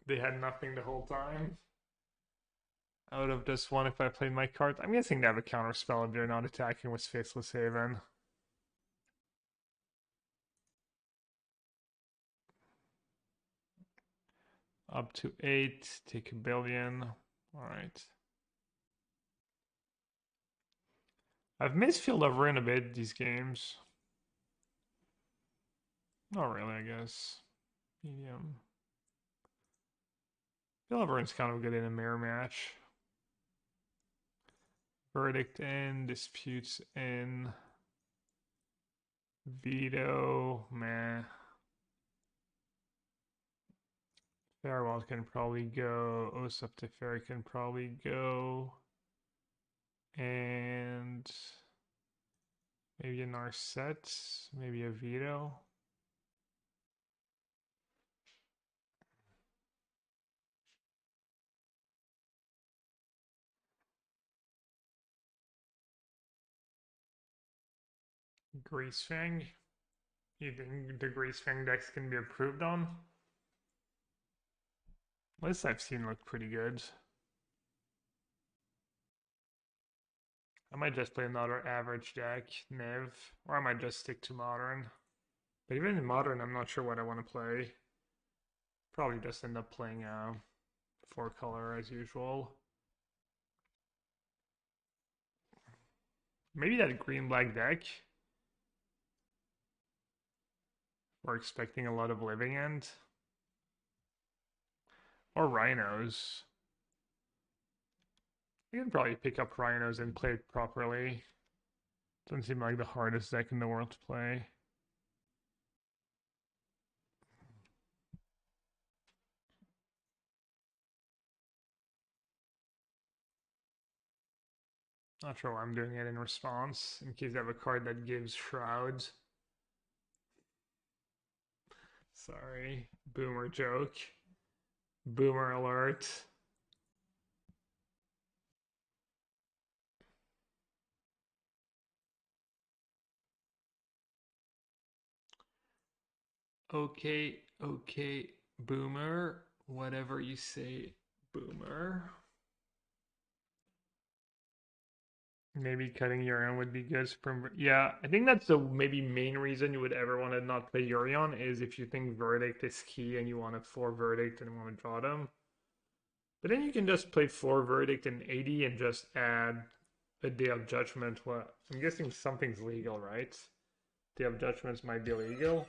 They had nothing the whole time. I would have just won if I played my cards. I'm guessing they have a counter spell if they're not attacking with Faceless Haven. Up to 8, take a billion. Alright. I've missed Field of Ruin a bit these games. Not really, I guess. Medium. feel everyone's kind of good in a mirror match. Verdict in, disputes in, veto, meh. Farewell can probably go. Osup to Fair can probably go. And maybe a Narset, maybe a veto. Greasefang. You think the Greasefang decks can be improved on? Lists I've seen look pretty good. I might just play another average deck, Nev, or I might just stick to Modern. But even in Modern, I'm not sure what I want to play. Probably just end up playing 4-color as usual. Maybe that green-black deck. We're expecting a lot of Living End. Or Rhinos. You can probably pick up Rhinos and play it properly. Doesn't seem like the hardest deck in the world to play. Not sure why I'm doing it in response, in case I have a card that gives Shrouds. Sorry, boomer joke. Boomer alert. Okay, okay, boomer. Whatever you say, boomer. Maybe cutting Urion would be good. Yeah, I think that's the maybe main reason you would ever want to not play Urion is if you think Verdict is key and you want to 4 Verdict and want to draw them. But then you can just play 4 Verdict and 80 and just add a Day of Judgment. What? I'm guessing something's legal, right? Day of Judgments might be legal.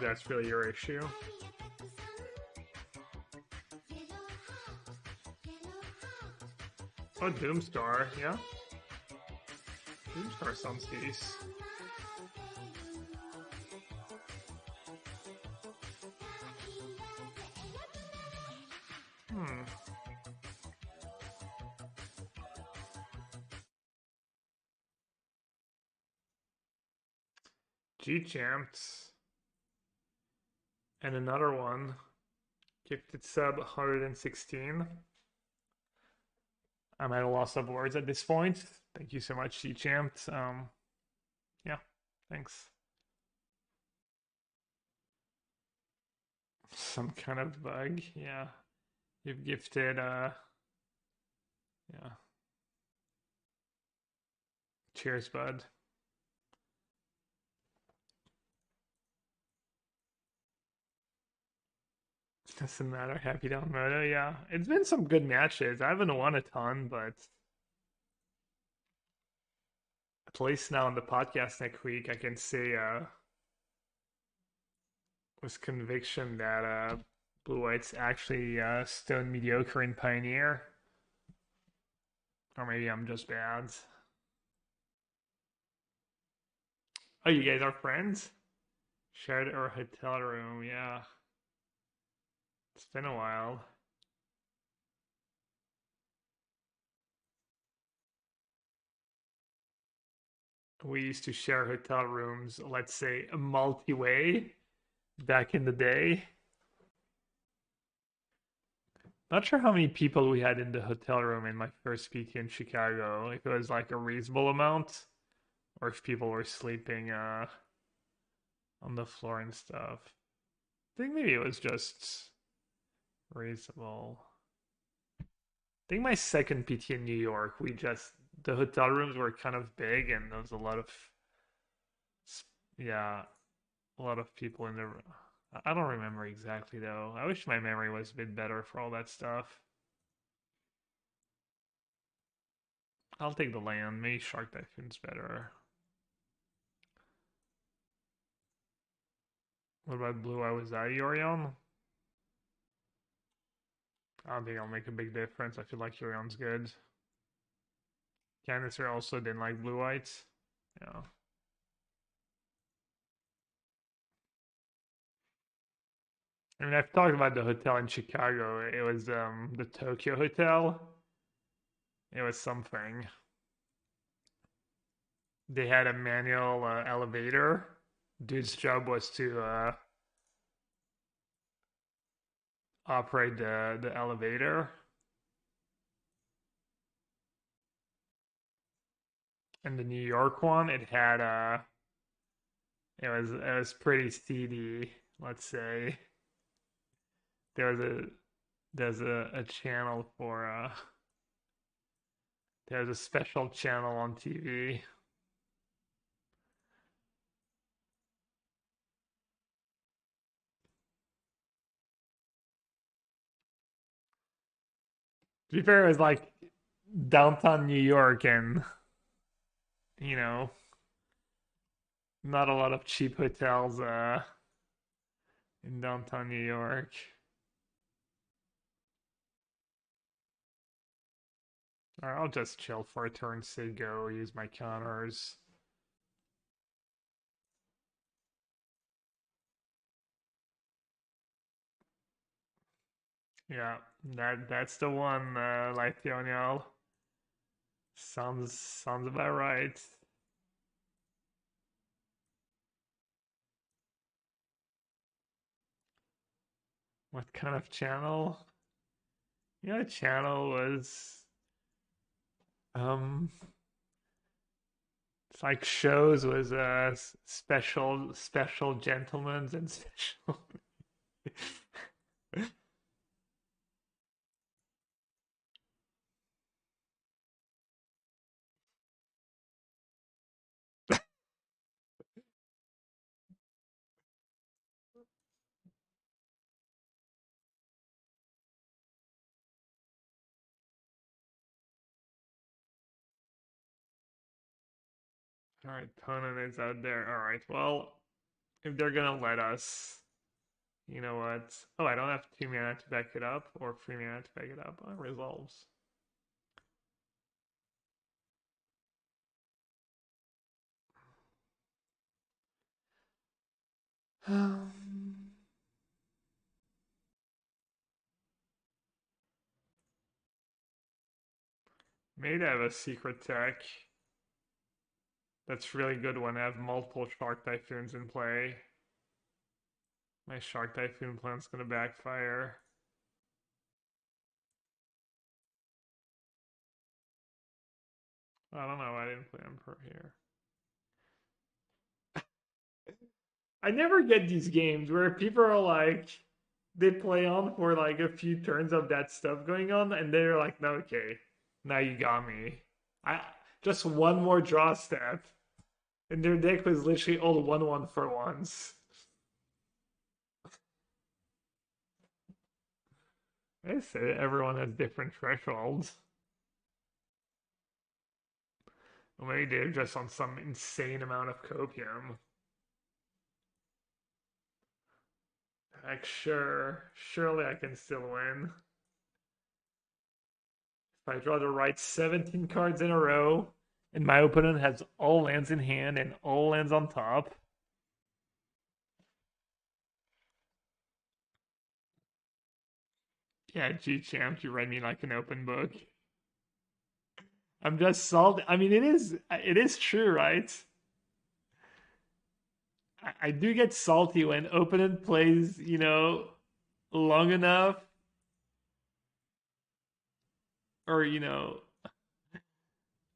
That's really your issue. Oh, Doomstar, yeah. Doomstar sounds decent. G-Champs. And another one. Gifted sub 116. I'm at a loss of words at this point. Thank you so much, G-Champs. Yeah, thanks. Some kind of bug, yeah. You've gifted, yeah. Cheers, bud. Doesn't matter. Happy down moto, yeah. It's been some good matches. I haven't won a ton, but at least now on the podcast next week, I can say with conviction that Blue White's actually stone mediocre in Pioneer. Or maybe I'm just bad. Oh, you guys are friends? Shared our hotel room, yeah. It's been a while. We used to share hotel rooms, let's say a multi-way back in the day. Not sure how many people we had in the hotel room in my first PT in Chicago. If it was like a reasonable amount, or if people were sleeping on the floor and stuff. I think maybe it was just reasonable. I think my second PT in New York, the hotel rooms were kind of big and there was a lot of, yeah, a lot of people in the room. I don't remember exactly though. I wish my memory was a bit better for all that stuff. I'll take the land. Maybe Shark Typhoon's better. What about blue? I was that Yorion? I don't think I'll make a big difference. I feel like Yorion's good. Candicer also didn't like blue whites. Yeah. I mean, I've talked about the hotel in Chicago. It was the Tokyo Hotel. It was something. They had a manual elevator. Dude's job was to operate the elevator. And the New York one, it was pretty seedy, let's say. There was a there's a channel for there's a special channel on TV. To be fair, it was like downtown New York and you know, not a lot of cheap hotels in downtown New York. Alright, I'll just chill for a turn, say go, use my counters. Yeah, that's the one, Lythoniel. Sounds about right. What kind of channel? The channel was um it's like shows was special gentlemen's and special All right, Conan is out there. All right, well, if they're gonna let us, you know what? Oh, I don't have 2 mana to back it up or 3 mana to back it up. Oh, it resolves. Maybe I have a secret tech that's really good when I have multiple Shark Typhoons in play. My Shark Typhoon plan's gonna backfire. I don't know. I didn't play Emperor here. I never get these games where people are like, they play on for like a few turns of that stuff going on, and they're like, no, okay, now you got me. I just one more draw step, and their deck was literally all 1/1 for once. I say everyone has different thresholds. Or maybe they're just on some insane amount of copium. Like, surely I can still win. If I draw the right 17 cards in a row, and my opponent has all lands in hand and all lands on top. Yeah, G champ, you read me like an open book. I'm just salty. I mean, it is true, right? I do get salty when opponent plays, long enough, or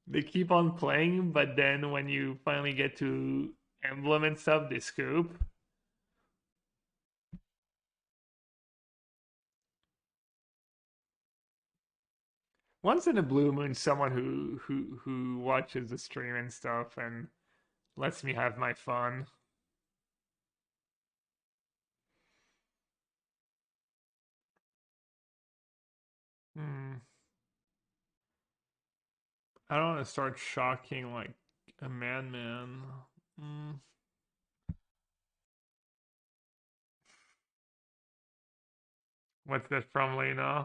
they keep on playing, but then when you finally get to emblem and stuff, they scoop. Once in a blue moon, someone who watches the stream and stuff and lets me have my fun. Hmm. I don't want to start shocking like a madman. Hmm. What's that from, Lena?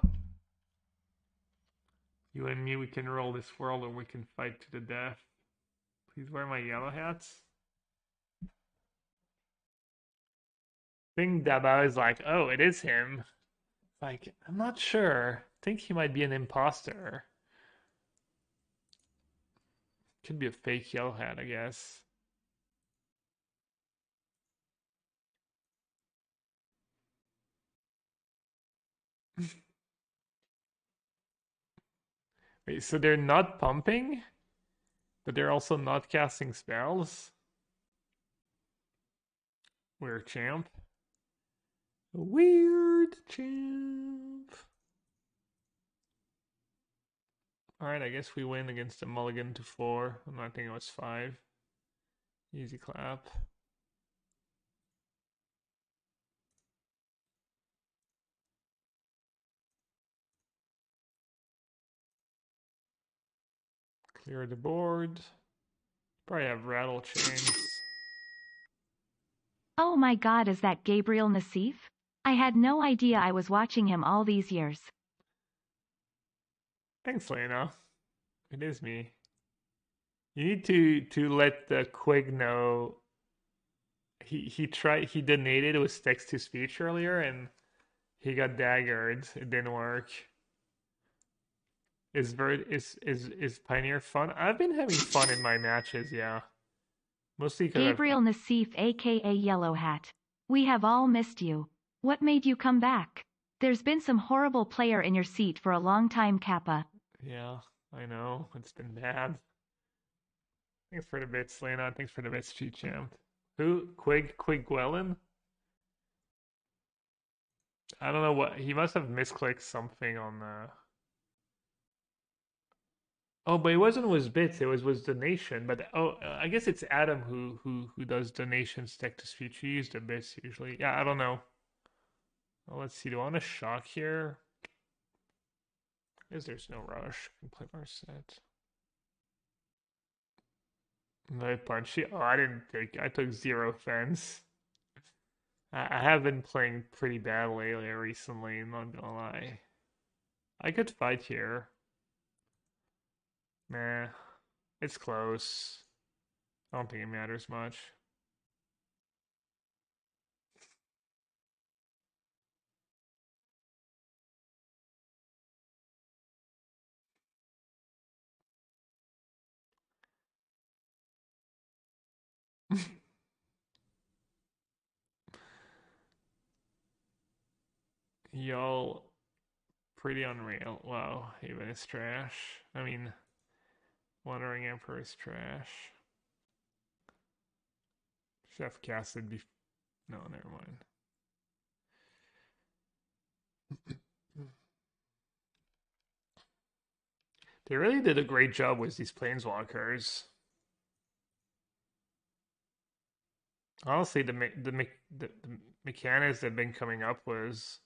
You and me, we can roll this world or we can fight to the death. Please wear my yellow hats. I think Daba is like, oh, it is him. Like, I'm not sure. I think he might be an imposter. Could be a fake yellow hat, I guess. Wait, so they're not pumping, but they're also not casting spells? Weird champ. Weird champ. Alright, I guess we win against a mulligan to 4. I'm not thinking it was 5. Easy clap. Clear the board. Probably have rattle chains. Oh my god, is that Gabriel Nassif? I had no idea I was watching him all these years. Thanks, Lena. It is me. You need to let the Quig know. He donated with text to speech earlier and he got daggered. It didn't work. Is Pioneer fun? I've been having fun in my matches, yeah. Mostly because Gabriel Nassif, aka Yellow Hat. We have all missed you. What made you come back? There's been some horrible player in your seat for a long time, Kappa. Yeah, I know. It's been bad. Thanks for the bits, Lena. Thanks for the bits, Cheat Champ. Who? Quigwellen? I don't know what. He must have misclicked something on the. Oh, but it wasn't with bits. It was donation. But I guess it's Adam who does donations text to speech. He used the bits usually. Yeah, I don't know. Well, let's see. Do I want to shock here? I guess there's no rush. I can play more set. No punchy. Oh, I didn't take. I took 0 offense. I have been playing pretty bad lately recently. I'm not gonna lie. I could fight here. Nah, it's close. I don't think it matters much. Y'all pretty unreal. Wow, Haven is trash. I mean, Wandering Emperor is trash. Chef casted before. No, never mind. They really did a great job with these planeswalkers. Honestly, the mechanics that have been coming up was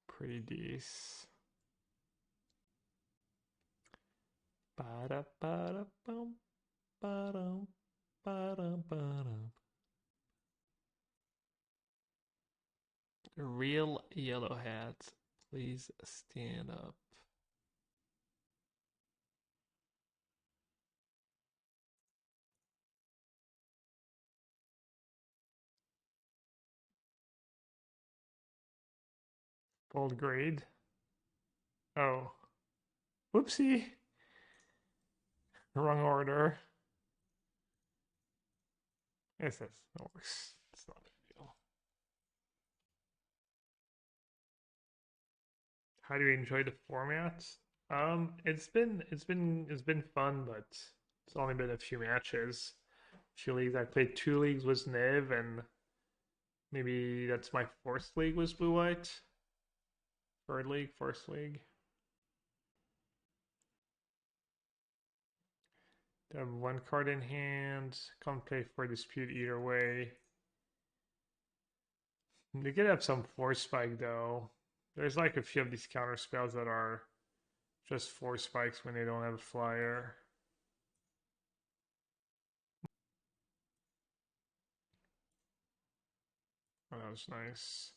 pretty decent. Ba-da-ba-da-bum, ba-dum, ba-dum, ba-dum. Real yellow hats, please stand up. Bold grade. Oh. Whoopsie. Wrong order. Yes, that works. It's not a big deal. How do you enjoy the format? It's been fun, but it's only been a few matches. Few leagues. I played 2 leagues with Niv, and maybe that's my 4th league was Blue White. 3rd league, 1st league. They have 1 card in hand. Can't play for dispute either way. They could have some force spike though. There's like a few of these counter spells that are just force spikes when they don't have a flyer. Oh, that was nice.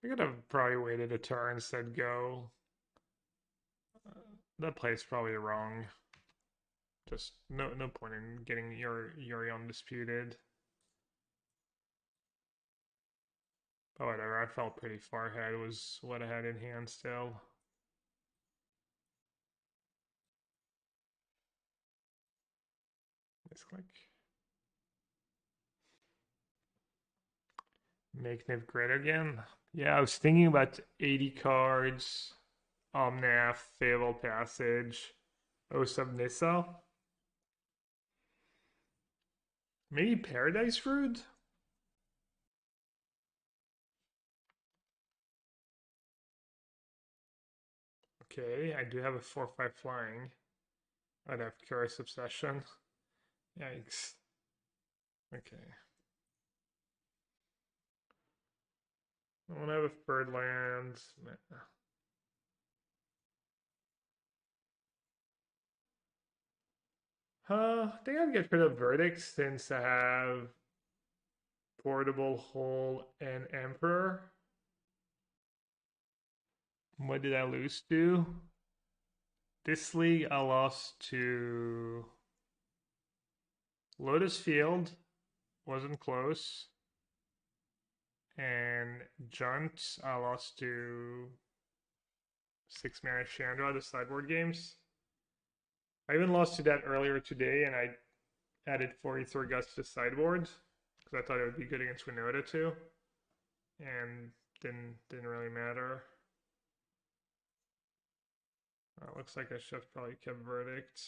I could have probably waited a turn, said go. That play's probably wrong. Just no point in getting Yuri undisputed. But whatever, I felt pretty far ahead was what I had in hand still. Misclick. Make Niv great again. Yeah, I was thinking about 80 cards, Omnath, Fable Passage, Osub Nissa. Maybe Paradise Fruit? Okay, I do have a 4/5 flying. I'd have Curious Obsession. Yikes. Okay. I don't have a bird land. I think I'd get rid of Verdict since I have Portable Hole and Emperor. What did I lose to? This league I lost to Lotus Field. Wasn't close. And Junt I lost to 6-mana Chandra, the sideboard games. I even lost to that earlier today, and I added 43 Guts to sideboard because I thought it would be good against Winota too, and didn't really matter. Looks like I should have probably kept Verdict.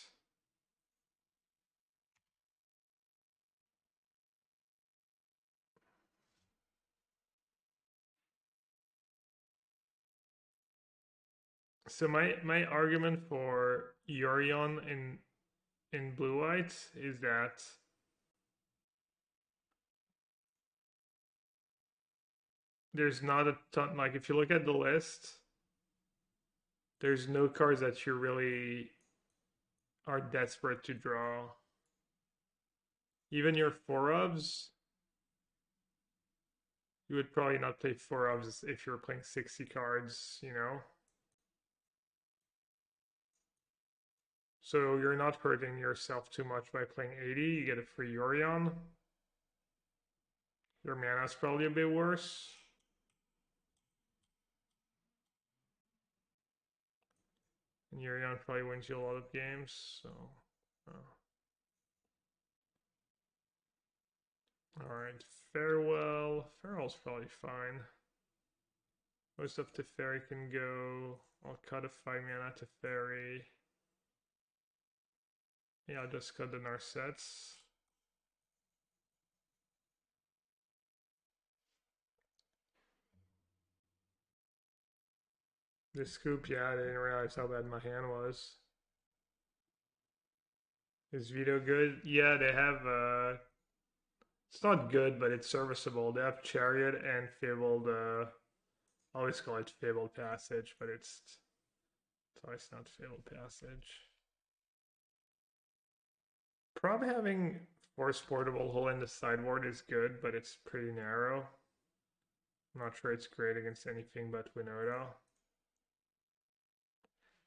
So my argument for Yorion in blue white is that there's not a ton, like if you look at the list, there's no cards that you really are desperate to draw. Even your 4-ofs, you would probably not play 4-ofs if you were playing 60 cards, you know? So you're not hurting yourself too much by playing 80. You get a free Yorion. Your mana's probably a bit worse. And Yorion probably wins you a lot of games, so... Alright, Farewell. Farewell's probably fine. Most of Teferi can go. I'll cut a 5-mana Teferi. Yeah, I'll just cut the Narsets. The scoop, yeah, I didn't realize how bad my hand was. Is Veto good? Yeah, they have, it's not good, but it's serviceable. They have Chariot and Fabled, I always call it Fabled Passage, but it's twice not Fabled Passage. Probably having Force Portable Hole in the sideboard is good, but it's pretty narrow. I'm not sure it's great against anything but Winota.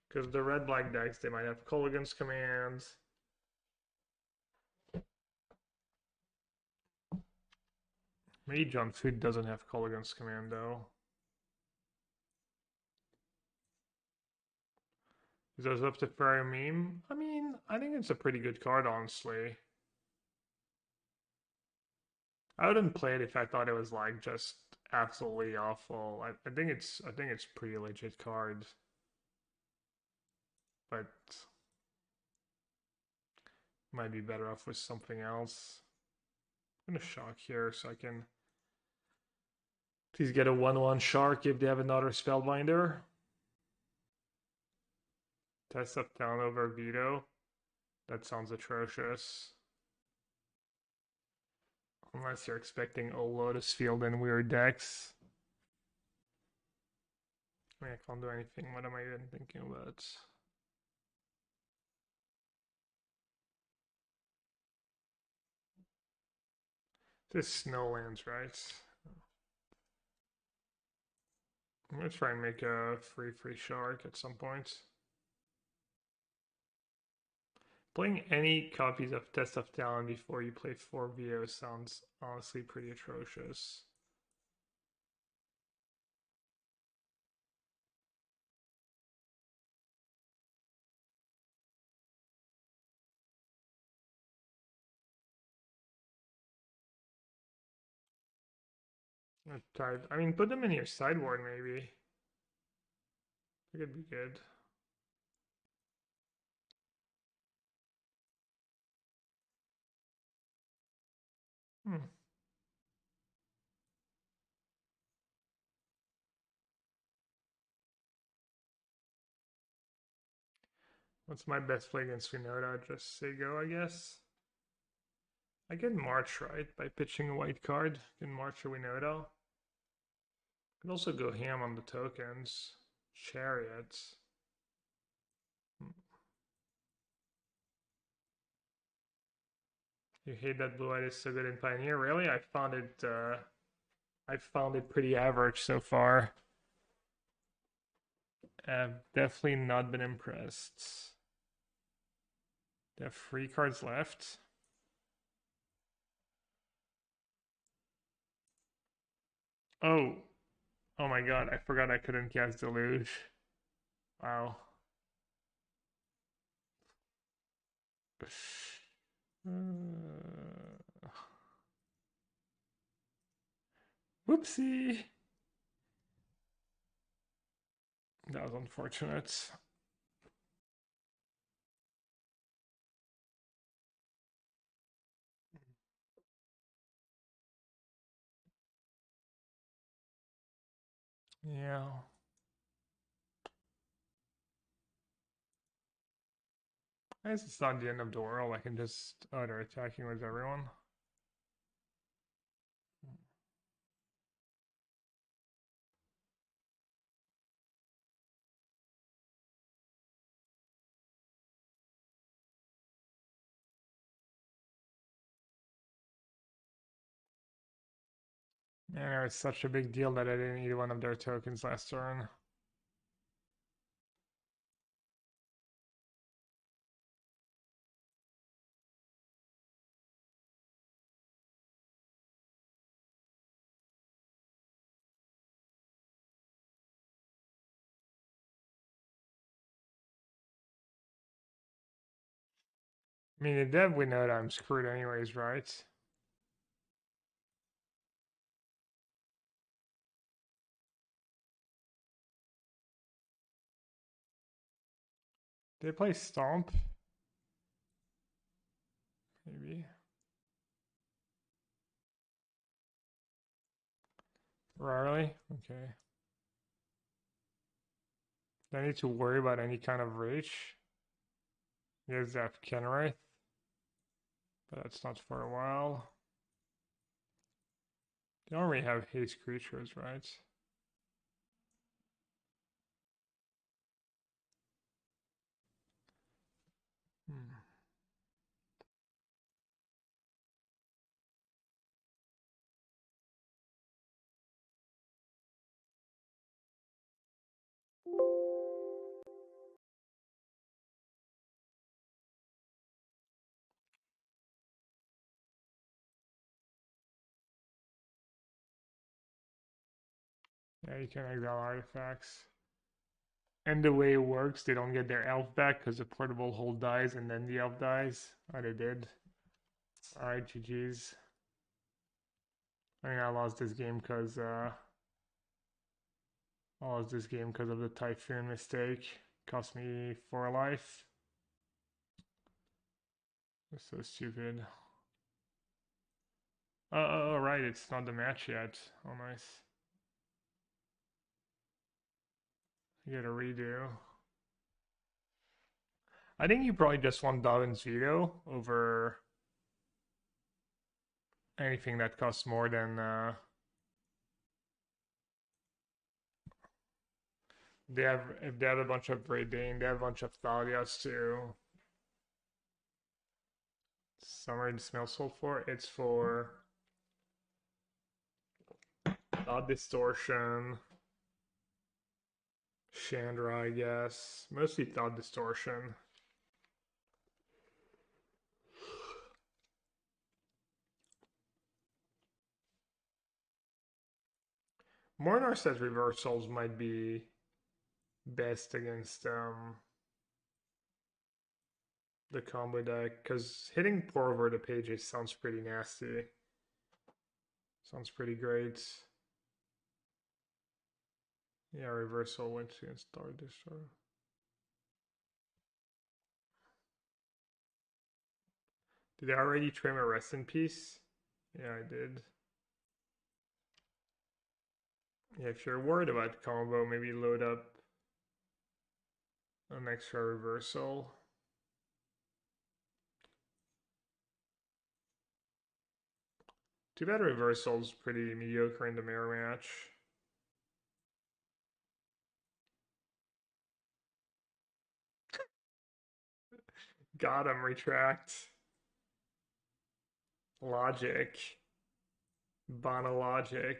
Because the red-black decks, they might have Kolaghan's commands. Maybe John Food doesn't have Kolaghan's command though. Is that up to Fairy Meme? I mean, I think it's a pretty good card, honestly. I wouldn't play it if I thought it was like just absolutely awful. I think it's pretty legit card. But might be better off with something else. I'm gonna shock here so I can please get a 1/1 shark if they have another spellbinder. Test up down over veto. That sounds atrocious. Unless you're expecting a Lotus Field and weird decks. I mean, I can't do anything. What am I even thinking about? This snowlands, right? I'm gonna try and make a free shark at some point. Playing any copies of Test of Talent before you play 4 VO sounds honestly pretty atrocious. I mean, put them in your sideboard maybe. It could be good. Hmm. What's my best play against Winota? Just say go, I guess. I get March, right? By pitching a white card. Can March or Winota. Could also go ham on the tokens. Chariots. You hate that blue white is so good in Pioneer? Really? I found it pretty average so far. I've definitely not been impressed. They have 3 cards left. Oh. Oh my god, I forgot I couldn't cast Deluge. Wow. Whoopsie. That was unfortunate. Yeah. I guess it's not the end of the world. I can just... Oh, they're attacking with everyone. Man, it's such a big deal that I didn't eat one of their tokens last turn. I mean, in dev, we know that I'm screwed anyways, right? They play Stomp? Maybe. Rarely? Okay. Do I need to worry about any kind of reach? He has that Kenwraith, but that's not for a while. They don't really have haste creatures, right? Hmm. Yeah, you can exile artifacts. And the way it works, they don't get their elf back because the portable hold dies and then the elf dies. Oh, they did. Alright, GG's. I mean, I lost this game because of the Typhoon mistake. Cost me 4 life. That's so stupid. Oh, right, it's not the match yet. Oh, nice. I get a redo. I think you probably just want Darwin's veto over anything that costs more than if they have a bunch of Great Dane, they have a bunch of Thalias too. Summer and Smell Soul for it's for Thought Distortion. Chandra, I guess. Mostly Thought Distortion. Mornar says reversals might be best against the combo deck, because hitting pour over the pages sounds pretty nasty. Sounds pretty great. Yeah, reversal went against Star Destroyer. Did I already trim a rest in peace? Yeah, I did. Yeah, if you're worried about combo, maybe load up an extra reversal. Too bad reversal's pretty mediocre in the mirror match. Got him, retract. Logic. Logic.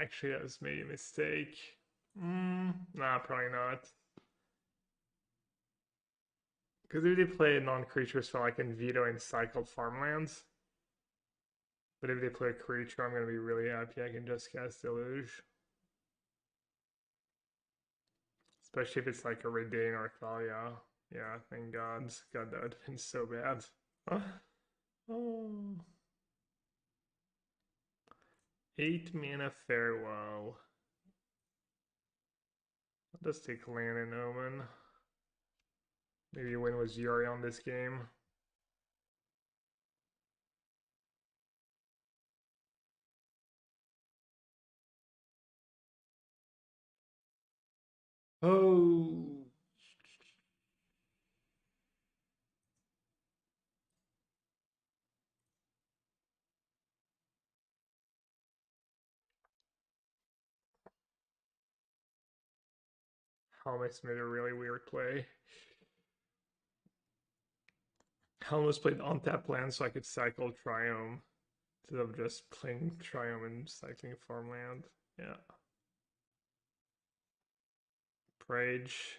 Actually, that was maybe a mistake. Nah, probably not. Because if they play a non-creature spell, I can veto and cycle farmlands. But if they play a creature, I'm going to be really happy I can just cast Deluge. Especially if it's like a Redain or Thalia. Yeah, thank God. God, that would have been so bad. Oh. 8 mana Farewell. I'll just take land and Omen. Maybe win with Yuri on this game. Oh. Helmets made a really weird play. Helmets played on-tap land so I could cycle Triome instead of just playing Triome and cycling farmland. Yeah. Prage.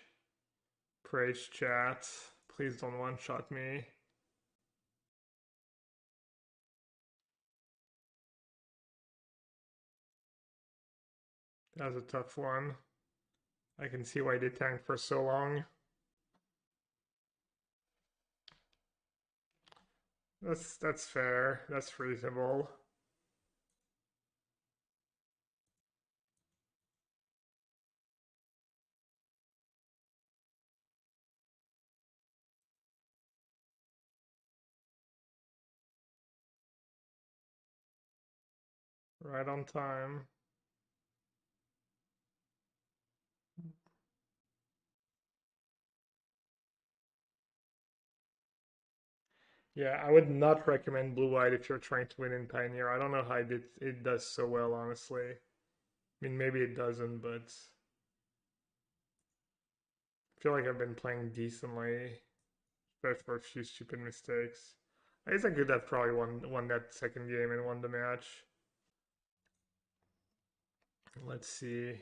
Prage chat. Please don't one-shot me. That was a tough one. I can see why they tanked for so long. That's fair. That's reasonable. Right on time. Yeah, I would not recommend blue-white if you're trying to win in Pioneer. I don't know how it does so well, honestly. I mean, maybe it doesn't, but I feel like I've been playing decently, except for a few stupid mistakes. I guess I could have probably won that second game and won the match. Let's see.